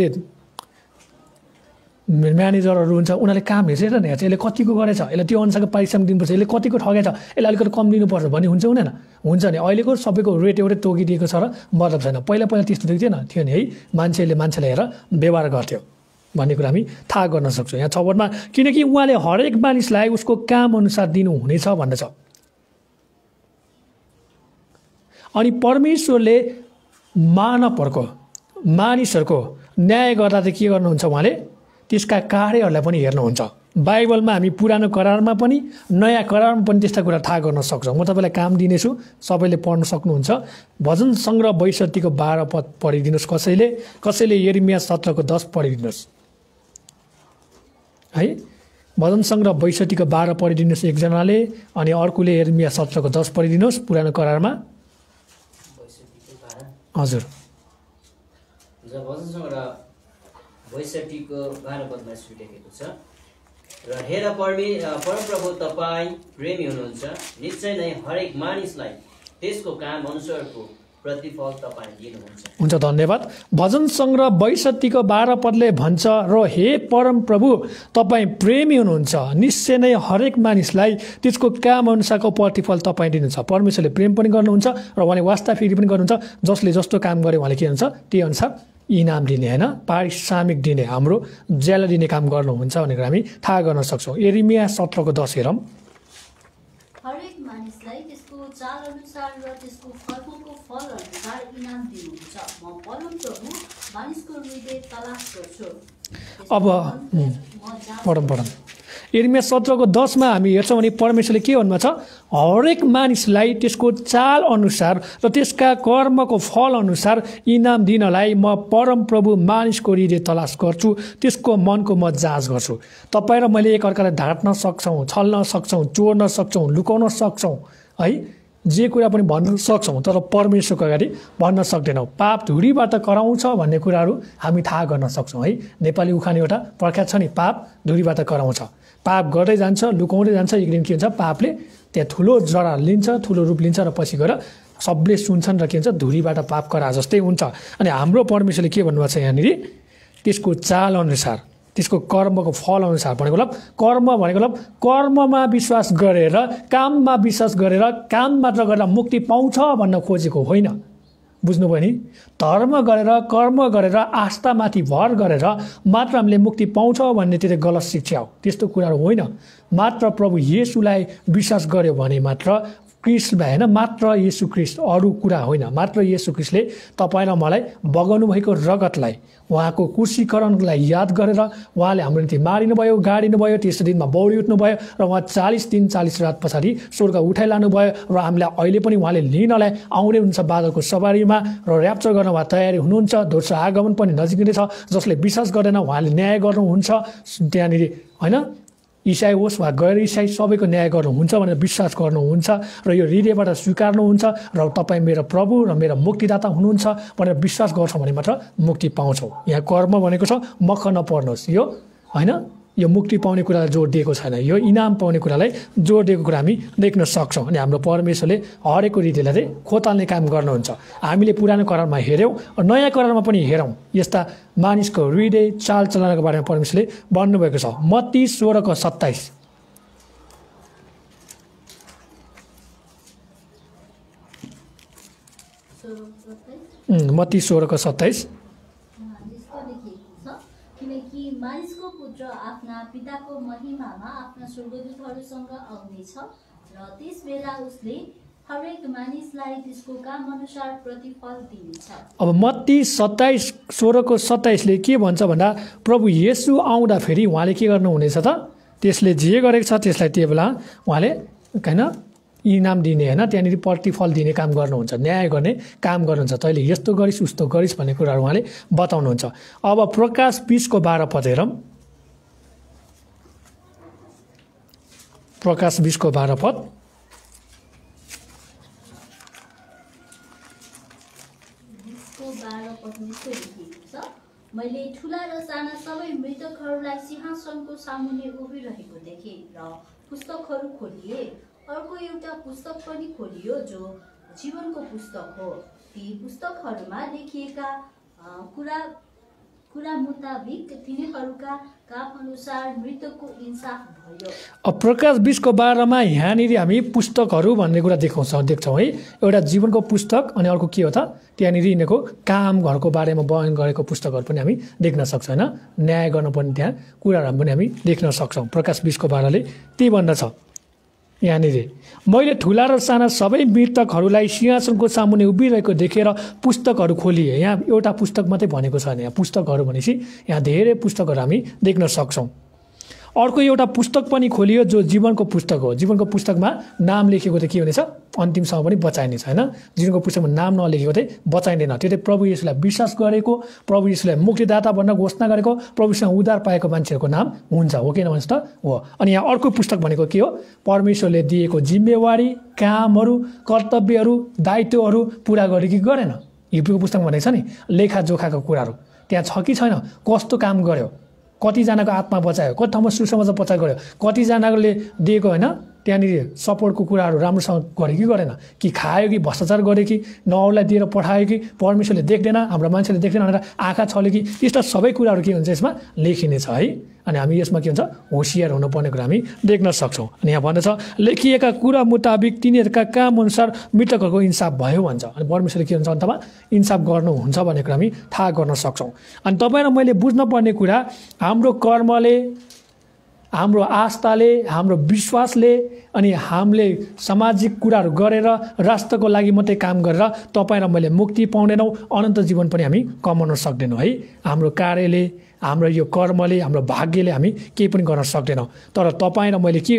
Speaker 1: म्यानेजरहरू हुन्छ। उनीहरूले काम हेर्छ हेर्दैन, हेर्छ यसले कतिको गरेछ, यसले त्यो अनुसारको पारिश्रमिक दिनुपर्छ, यसले कतिको ठगेछ, यसले अलिकति कम दिनुपर्छ भन्ने हुन्छ हुँदैन? हुन्छ नि। अहिलेको सबैको रेट एउटै तोकिदिएको छ र मतलब छैन। पहिला त्यस्तो देख्थेन थियो नि है। मान्छेले मान्छेलाई हेरेर व्यवहार गर्थ्यो भन्ने कुरा हामी थाहा गर्न सक्छौँ। यहाँ 6 पदमा किनकि उहाँले हरेक मानिसलाई उसको काम अनुसार दिनुहुनेछ भन्दछ। अनि परमेश्वरले मानवहरूको, मानिसहरूको न्याय गर्दा चाहिँ के गर्नुहुन्छ? उहाँले त्यसका कार्यहरूलाई पनि हेर्नुहुन्छ। बाइबलमा हामी पुरानो करारमा पनि नयाँ करारमा पनि त्यस्ता कुरा थाहा गर्न सक्छौँ। म तपाईँलाई काम दिनेछु, सबैले पढ्न सक्नुहुन्छ। भजन सङ्ग्रह 62 12 पद पढिदिनुहोस्। कसैले यिर्मया 17:10 पढिदिनुहोस् है। भजन सङ्ग्रह 62 12 पढिदिनुहोस् एकजनाले, अनि अर्कोले यिर्मया 17:10 पढिदिनुहोस् पुरानो करारमा। हजुर।
Speaker 2: भजन सङ्ग्रह 62:12 पदमा यसरी लेखेको छ, र हेर परमप्रभु तपाईँ प्रेमी हुनुहुन्छ, निश्चय नै हरेक मानिसलाई त्यसको काम अनुसारको प्रतिफल तपाईँ दिनुहुन्छ।
Speaker 1: हुन्छ, धन्यवाद। भजन सङ्ग्रह 62 12 पदले भन्छ, र हे परमप्रभु तपाईँ प्रेमी हुनुहुन्छ, निश्चय नै हरेक मानिसलाई त्यसको काम अनुसारको प्रतिफल तपाईँ दिनुहुन्छ। परमेश्वरले प्रेम पनि गर्नुहुन्छ र उहाँले वास्ता फेरि पनि गर्नुहुन्छ। जसले जस्तो काम गरे उहाँले के हुन्छ त्यही अनुसार इनाम दिने, होइन, पारिश्रमिक दिने, हाम्रो ज्याला दिने काम गर्नुहुन्छ भनेर हामी थाहा गर्न सक्छौँ। यिर्मया 17:10 हेरौँ।
Speaker 3: हरेक मानिसलाई त्यसको चाल अनुसार र त्यसको कर्मको फल अनुसार इनाम दिनुहुन्छ। म परमप्रभु मानिसको हृदय तलास गर्छु।
Speaker 1: अब पढौँ। यिर्मया 17:10 हामी हेर्छौँ भने परमेश्वरले के भन्नुभएको छ, हरेक मानिसलाई त्यसको चाल अनुसार र त्यसका कर्मको फल अनुसार इनाम दिनलाई म परमप्रभु मानिसको हृदय तलास गर्छु, त्यसको मनको म जाँच गर्छु। तपाईँ र मैले एकअर्कालाई ढाँट्न सक्छौँ, छल्न सक्छौँ, चोर्न सक्छौँ, लुकाउन सक्छौँ, है, जे कुरा पनि भन्न सक्छौँ, तर परमेश्वरको अगाडि भन्न सक्दैनौँ। पाप धुरीबाट कराउँछ भन्ने कुराहरू हामी थाहा गर्न सक्छौँ है। नेपाली उखान एउटा प्रख्यात छ नि, पाप धुरीबाट कराउँछ। पाप गर्दै जान्छ, लुकाउँदै जान्छ, एक दिन के हुन्छ पापले त्यहाँ ठुलो जरा लिन्छ, ठुलो रूप लिन्छ, र पछि गएर सबले सुन्छन् र के हुन्छ धुरीबाट पाप करा जस्तै हुन्छ। अनि हाम्रो परमेश्वरले के भन्नुभएको छ यहाँनिर, त्यसको चाल अनुसार, त्यसको कर्मको फल अनुसार भनेको कर्म भनेको कर्ममा विश्वास गरेर, काममा विश्वास गरेर, काम मात्र गरेर मुक्ति पाउँछ भन्न खोजेको होइन। बुझ्नुभयो नि? धर्म गरेर, कर्म गरेर, आस्थामाथि भर गरेर मात्र हामीले मुक्ति पाउँछ भन्ने त्यो गलत शिक्षा हो। त्यस्तो कुराहरू होइन। मात्र प्रभु येशूलाई विश्वास गर्यो भने मात्र, क्रिस्टलाई होइन, मात्र येशू क्रिस्ट, अरू कुरा होइन। मात्र येशू क्रिस्टले तपाईँ र मलाई बगाउनु भएको रगतलाई, उहाँको क्रुसीकरणलाई याद गरेर उहाँले हाम्रो निम्ति मारिनुभयो, गाडिनुभयो, तेस्रो दिनमा बौडी उठ्नुभयो, र उहाँ 40 दिन 40 रात पछाडि स्वर्ग उठाइलानुभयो, र हामीलाई अहिले पनि उहाँले लिनलाई आउँदै हुनुहुन्छ बादलको सवारीमा, र ऱ्याप्चर गर्न उहाँ तयारी हुनुहुन्छ। दोस्रो आगमन पनि नजिकै नै छ। जसले विश्वास गर्दैन उहाँले न्याय गर्नुहुन्छ त्यहाँनिर, होइन, इसाई होस् वा गैर इसाई सबैको न्याय गर्नुहुन्छ भनेर विश्वास गर्नुहुन्छ, र यो हृदयबाट स्वीकार्नुहुन्छ, र तपाईँ मेरो प्रभु र मेरो मुक्तिदाता हुनुहुन्छ भनेर विश्वास गर्छौँ भने मात्र मुक्ति पाउँछौँ। यहाँ कर्म भनेको छ मख नपर्नुहोस्, यो होइन, यो मुक्ति पाउने कुरालाई जोड दिएको छैन, यो इनाम पाउने कुरालाई जोड दिएको कुरा हामी देख्न सक्छौँ। अनि हाम्रो परमेश्वरले हरेकको हृदयलाई चाहिँ खोताल्ने काम गर्नुहुन्छ। हामीले पुरानो करारमा हेऱ्यौँ, नयाँ करारमा पनि हेरौँ, यस्ता मानिसको हृदय चालचलनको बारेमा परमेश्वरले भन्नुभएको छ। मत्ती 16:27। मत्ती 16:27।
Speaker 3: किनकि मानिसको पुत्र आफ्ना पिताको महिमामा आफ्ना स्वर्गदूतहरूसँग आउनेछ, र त्यस बेला उसले हरेक मानिसलाई त्यसको काम अनुसार प्रतिफल दिनेछ।
Speaker 1: अब मत्ती 16:27ले के भन्छ भन्दा, प्रभु येशू आउँदाखेरि उहाँले के गर्नुहुनेछ त, त्यसले जे गरेको छ त्यसलाई त्यो बेला उहाँले होइन इनाम दिने, होइन, त्यहाँनिर प्रतिफल दिने काम गर्नुहुन्छ, न्याय गर्ने काम गर्नुहुन्छ। तैँले यस्तो गरिस् उस्तो गरिस् भन्ने कुराहरू उहाँले बताउनुहुन्छ। अब प्रकाश 20:12 पद हेरौँ। प्रकाश 20:12 पद।
Speaker 3: मैले ठुला र साना सबै मृतकहरूलाई सिंहासनको सामुन्ने उभिरहेको देखेँ, र पुस्तकहरू खोलिए। अर्को एउटा पुस्तक पनि खोलियो जो जीवनको पुस्तक हो। ती पुस्तकहरूमा लेखिएका कुरा मुताबिक तिनीहरूका काम अनुसार मृतकको इन्साफ भयो।
Speaker 1: अब प्रकाश 20:12 यहाँनिर हामी पुस्तकहरू भन्ने कुरा देख्छौँ है। एउटा जीवनको पुस्तक अनि अर्को के हो त, त्यहाँनिर यिनीहरूको कामहरूको बारेमा बयान गरेको पुस्तकहरू पनि हामी देख्न सक्छौँ, होइन, न्याय गर्नुपर्ने त्यहाँ कुराहरू पनि हामी देख्न सक्छौँ। प्रकाश 20:12ले त्यही भन्दछ यहाँनिर, मैले ठुला र साना सबै मृतकहरूलाई सिंहासनको सामुन्ने उभिरहेको देखेर पुस्तकहरू खोलिए। यहाँ एउटा पुस्तक मात्रै भनेको छैन, यहाँ पुस्तकहरू भनेपछि यहाँ धेरै पुस्तकहरू हामी देख्न सक्छौँ। अर्को एउटा पुस्तक पनि खोलियो जो जीवनको पुस्तक हो। जीवनको पुस्तकमा नाम लेखेको चाहिँ के हुनेछ, अन्तिमसम्म पनि बचाइनेछ हैन। जीवनको पुस्तकमा नाम नलेखेको चाहिँ बचाइँदैन। त्यो चाहिँ प्रभु येशूलाई विश्वास गरेको, प्रभु येशूलाई मुक्तिदाता भन्न घोषणा गरेको, प्रभुसँग उद्धार पाएको मान्छेहरूको नाम हुन्छ, हो कि भन्नुहोस् त? हो। अनि यहाँ अर्को पुस्तक भनेको के हो, परमेश्वरले दिएको जिम्मेवारी, कामहरू, कर्तव्यहरू, दायित्वहरू पुरा गरे कि गरेन। हिब्रूको पुस्तकमा भनेको छ नि लेखाजोखाको कुराहरू त्यहाँ छ कि छैन, कस्तो काम गर्यो, कतिजनाको आत्मा बचायो, कति ठाउँमा सुसमाचार प्रचार गर्यो, कतिजनाले दिएको होइन त्यहाँनिर सपोर्टको कुराहरू राम्रोसँग गर्यो कि गरेन, कि खायो कि भ्रष्टाचार गर्यो कि नअरूलाई दिएर पठायो कि परमेश्वरले देख्दैन, हाम्रो मान्छेले देख्दैन भनेर आँखा छल्यो कि, यस्ता सबै कुराहरू के हुन्छ यसमा लेखिनेछ है। अनि हामी यसमा के हुन्छ होसियार हुनुपर्ने कुरा हामी देख्न सक्छौँ। अनि यहाँ भन्दछ लेखिएका कुरा मुताबिक तिनीहरूका काम अनुसार मृतकहरूको इन्साफ भयो भन्छ। अनि परमेश्वरले के हुन्छ अन्तमा इन्साफ गर्नुहुन्छ भन्ने कुरा हामी थाहा गर्न सक्छौँ। अनि तपाईँ र मैले बुझ्नुपर्ने कुरा हाम्रो कर्मले, हाम्रो आस्थाले, हाम्रो विश्वासले अनि हामीले सामाजिक कुराहरू गरेर राष्ट्रको लागि मात्रै काम गरेर तपाईँ र मैले मुक्ति पाउँदैनौँ, अनन्त जीवन पनि हामी कमाउन सक्दैनौँ है। हाम्रो कार्यले, हाम्रो यो कर्मले, हाम्रो भाग्यले हामी केही पनि गर्न सक्दैनौँ। तर तपाईँ र मैले के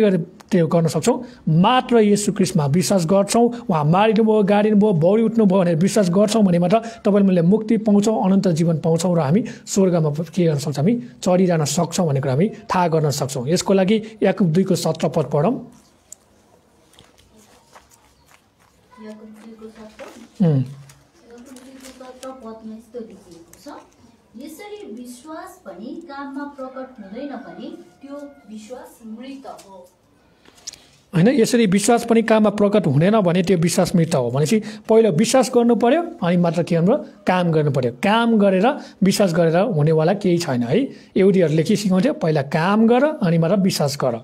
Speaker 1: गर्न सक्छौँ, मात्र येशू ख्रीष्टमा विश्वास गर्छौँ, उहाँ मारिनुभयो, गाडिनुभयो, बौरी उठ्नुभयो भनेर विश्वास गर्छौँ भने मात्र तपाईँ मैले मुक्ति पाउँछौँ, अनन्त जीवन पाउँछौँ र हामी स्वर्गमा के गर्न सक्छौँ, हामी चढिरहन सक्छौँ भन्ने कुरा हामी थाहा गर्न सक्छौँ। यसको लागि याकुब 2:17 पढौँ।
Speaker 3: यसरी विश्वास पनि काममा प्रकट हुँदैन भने त्यो विश्वास मृत हो
Speaker 1: हैन। यसरी विश्वास पनि काममा प्रकट हुँदैन भने त्यो विश्वास मृत हो। भनेपछि पहिलो विश्वास गर्नु पर्यो अनि मात्र के हाम्रो काम गर्नु पर्यो। काम गरेर विश्वास गरेर हुनेवाला केही छैन है। यहुदीहरूले के सिकाउँथ्यो, पहिला काम गर अनि मात्र विश्वास गर।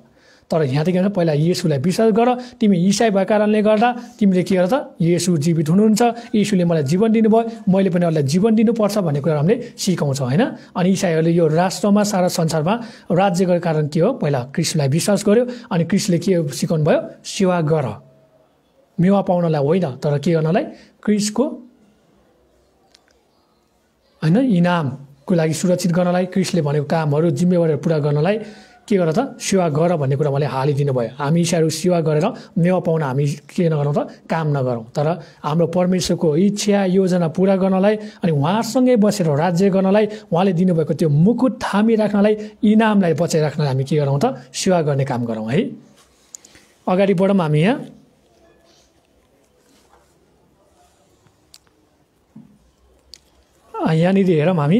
Speaker 1: तर यहाँ त के भन्छ, पहिला येशूलाई विश्वास गर। तिमी ईसाई भएको कारणले गर्दा तिमीले के गर त, येशू जीवित हुनुहुन्छ, येशूले मलाई जीवन दिनुभयो, मैले पनि अरूलाई जीवन दिनुपर्छ भन्ने कुरा हामीले सिकाउँछौँ होइन। अनि ईसाईहरूले यो राष्ट्रमा, सारा संसारमा राज्य गरेको कारण के हो, पहिला क्रिस्टलाई विश्वास गर्यो अनि क्रिस्टले के सिकाउनु भयो, सेवा गर, मेवा पाउनलाई होइन तर के गर्नलाई, क्रिस्टको होइन इनामको लागि सुरक्षित गर्नलाई, क्रिस्टले भनेको कामहरू जिम्मेवारीहरू पुरा गर्नलाई के गर त, सेवा गर भन्ने कुरा मैले हालिदिनु भयो। हामी ईसाईहरू सेवा गरेर मेवा पाउन हामी के नगरौँ त, काम नगरौँ। तर हाम्रो परमेश्वरको इच्छा योजना पुरा गर्नलाई अनि उहाँसँगै बसेर राज्य गर्नलाई, उहाँले दिनुभएको त्यो मुकुट थामी राख्नलाई, इनामलाई बचाइराख्नलाई हामी के गरौँ त, सेवा गर्ने काम गरौँ है। अगाडि बढौँ हामी यहाँनिर हेरौँ हामी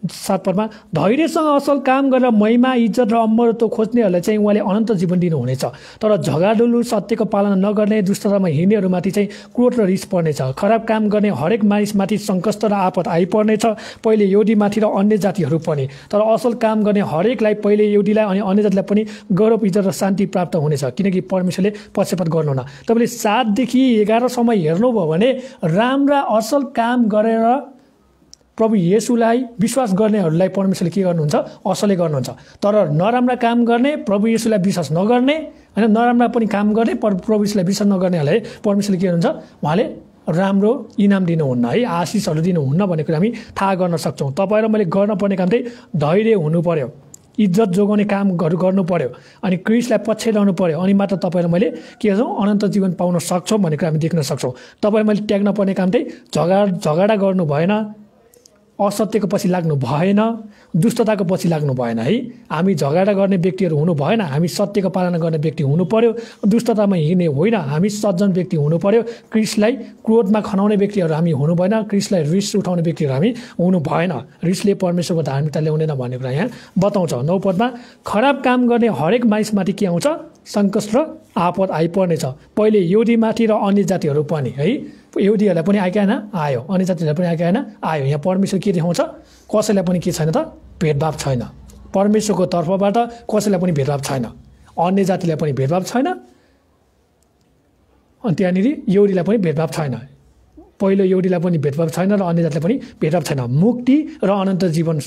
Speaker 1: 7 पदमा, धैर्यसँग असल काम गरेर महिमा, इज्जत र अमरत्व खोज्नेहरूलाई चाहिँ उहाँले अनन्त जीवन दिनुहुनेछ। तर झगडुलु, सत्यको पालना नगर्ने, दुष्टतामा हिँड्नेहरूमाथि चाहिँ क्रोध र रिस पर्नेछ। खराब काम गर्ने हरेक मानिसमाथि सङ्कष्ट र आपद आइपर्नेछ, पहिले यहुदीमाथि र अन्य जातिहरू पनि। तर असल काम गर्ने हरेकलाई, पहिले यहुदीलाई अनि अन्य जातिलाई पनि गौरव, इज्जत र शान्ति प्राप्त हुनेछ, किनकि परमेश्वरले पक्षपात गर्नुहुन्न। तपाईँले 7 देखि 11 सम्म हेर्नुभयो भने राम्रा असल काम गरेर प्रभु येशूलाई विश्वास गर्नेहरूलाई परमेश्वरले के गर्नुहुन्छ, असलै गर्नुहुन्छ। तर नराम्रा काम गर्ने, प्रभु येशूलाई विश्वास नगर्ने होइन, नराम्रा पनि काम गर्ने, प्रभु येशूलाई विश्वास नगर्नेहरूलाई परमेश्वरले के गर्नुहुन्छ, उहाँले राम्रो इनाम दिनुहुन्न है, आशिषहरू दिनुहुन्न भन्ने कुरा हामी थाहा गर्न सक्छौँ। तपाईँ र मैले गर्नुपर्ने काम चाहिँ धैर्य हुनु पर्यो, इज्जत जोगाउने कामहरू गर्नु पर्यो अनि क्रिस्टलाई पछ्याइरहनु पर्यो, अनि मात्र तपाईँ र मैले के गर्छौँ, अनन्त जीवन पाउन सक्छौँ भन्ने कुरा हामी देख्न सक्छौँ। तपाईँ मैले त्याग्न पर्ने काम चाहिँ झगडा गर्नु भएन, असत्यको पछि लाग्नु भएन, दुष्टताको पछि लाग्नु भएन है। हामी झगडा गर्ने व्यक्तिहरू हुनु भएन, हामी सत्यको पालना गर्ने व्यक्ति हुनु पर्यो, दुष्टतामा हिँड्ने होइन, हामी सज्जन व्यक्ति हुनु पर्यो। क्रिस्टलाई क्रोधमा खनाउने व्यक्तिहरू हामी हुनु भएन, क्रिस्टलाई रिस उठाउने व्यक्तिहरू हामी हुनु भएन। रिसले परमेश्वरको धार्मिकता ल्याउँदैन भन्ने कुरा यहाँ बताउँछ। 9 पदमा, खराब काम गर्ने हरेक मानिसमाथि के आउँछ, सङ्कष्ट र आपद आइपर्नेछ, पहिले यहुदीमाथि र अन्य जातिहरू पनि है। यहुदीहरूलाई पनि आएका होइन, आयो, अन्य जातिहरूलाई पनि आएका होइन, आयो। यहाँ परमेश्वर के देखाउँछ, कसैलाई पनि के छैन त, भेदभाव छैन। परमेश्वरको तर्फबाट कसैलाई पनि भेदभाव छैन, अन्य जातिलाई पनि भेदभाव छैन, अनि त्यहाँनिर यहुदीलाई पनि भेदभाव छैन। पहिलो यहुदीलाई पनि भेदभाव छैन र अन्य जातिलाई पनि भेदभाव छैन। मुक्ति र अनन्त जीवन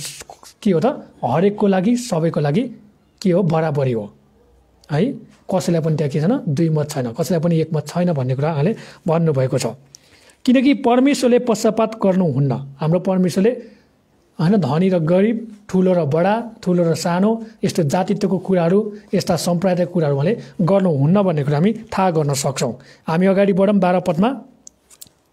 Speaker 1: के हो त, हरेकको लागि, सबैको लागि के हो, बराबरी हो है। कसैलाई पनि त्यहाँ के छैन, 2 मत छैन, कसैलाई पनि 1 मत छैन भन्ने कुरा उहाँले भन्नुभएको छ। किनकि परमेश्वरले पक्षपात गर्नुहुन्न। हाम्रो परमेश्वरले होइन, धनी र गरिब, ठुलो र बडा, ठुलो र सानो, यस्तो जातित्वको कुराहरू, यस्ता सम्प्रदायिक कुराहरू उहाँले गर्नुहुन्न भन्ने कुरा हामी थाहा गर्न सक्छौँ। हामी अगाडि बढौँ 12 पदमा।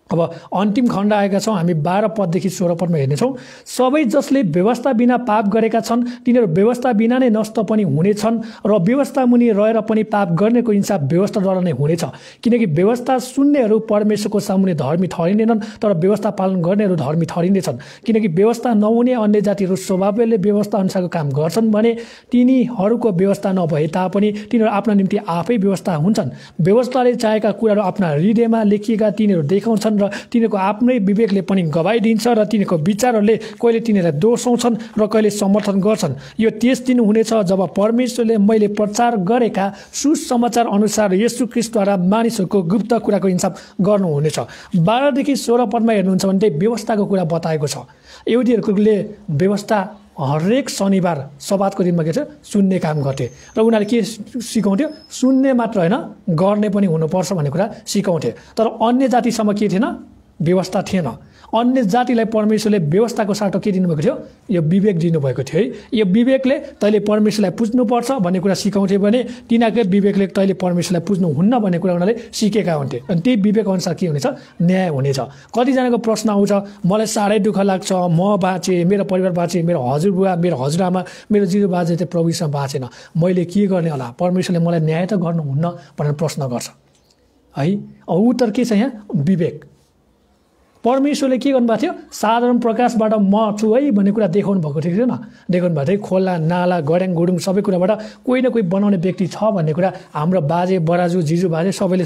Speaker 1: अब अन्तिम खण्ड आएका छौँ, हामी 12 पददेखि 16 पदमा हेर्नेछौँ। सबै जसले व्यवस्था बिना पाप गरेका छन् तिनीहरू व्यवस्था बिना नै नष्ट पनि हुनेछन् र व्यवस्था मुनि रहेर पनि पाप गर्नेको इन्साफ व्यवस्थाद्वारा नै हुनेछ। किनकि व्यवस्था सुन्नेहरू परमेश्वरको सामुन्ने धर्मी ठहरिँदैनन्, तर व्यवस्था पालन गर्नेहरू धर्मी ठहरिँदैछन्। किनकि व्यवस्था नहुने अन्य जातिहरू स्वभावले व्यवस्था अनुसारको काम गर्छन् भने तिनीहरूको व्यवस्था नभए तापनि तिनीहरू आफ्ना निम्ति आफै व्यवस्था हुन्छन्। व्यवस्थाले चाहेका कुराहरू आफ्ना हृदयमा लेखिएका तिनीहरू देखाउँछन् र तिनीहरूको आफ्नै विवेकले पनि गवाई दिन्छ र तिनीहरूको विचारहरूले कहिले तिनीहरूलाई दोषाउँछन् र कहिले समर्थन गर्छन्। यो त्यस दिन हुनेछ जब परमेश्वरले मैले प्रचार गरेका सुसमाचार अनुसार येशू ख्रीष्टद्वारा मानिसहरूको गुप्त कुराको इन्साफ गर्नुहुनेछ। 12 देखि 16 पदमा हेर्नुहुन्छ भने त्यही व्यवस्थाको कुरा बताएको छ। यहुदीहरूले व्यवस्था हरेक शनिबार सब्बातको दिनमा के छ सुन्ने काम गर्थे र उनीहरूले के सिकाउँथ्यो, सुन्ने मात्र होइन गर्ने पनि हुनुपर्छ भन्ने कुरा सिकाउँथे। तर अन्य जातिसम्म के थिएन, व्यवस्था थिएन। अन्य जातिलाई परमेश्वरले व्यवस्थाको साटो के दिनुभएको थियो, यो विवेक दिनुभएको थियो है। यो विवेकले तैँले परमेश्वरलाई पुज्नुपर्छ भन्ने कुरा सिकाउँथे भने तिनीहरूकै विवेकले तैँले परमेश्वरलाई पुज्नुहुन्न भन्ने कुरा उनीहरूले सिकेका हुन्थे। अनि त्यही विवेक अनुसार के हुनेछ, न्याय हुनेछ। कतिजनाको प्रश्न आउँछ, मलाई साह्रै दुःख लाग्छ, म बाँचेँ, मेरो परिवार बाँचे, मेरो हजुरबुवा, मेरो हजुरआमा, मेरो जिजु बाजे चाहिँ प्रभुसँग बाँचेन, मैले के गर्ने होला, परमेश्वरले मलाई न्याय त गर्नुहुन्न भनेर प्रश्न गर्छ है। उत्तर के छ यहाँ, विवेक। परमेश्वरले के गर्नुभएको थियो, साधारण प्रकाशबाट म छु है भन्ने कुरा देखाउनु भएको थियो न, देखाउनु भएको थियो। खोला नाला गड्याङ गुडुङ सबै कुराबाट कोही न कोही बनाउने व्यक्ति छ भन्ने कुरा हाम्रो बाजे बराजु जिजु बाजे सबैले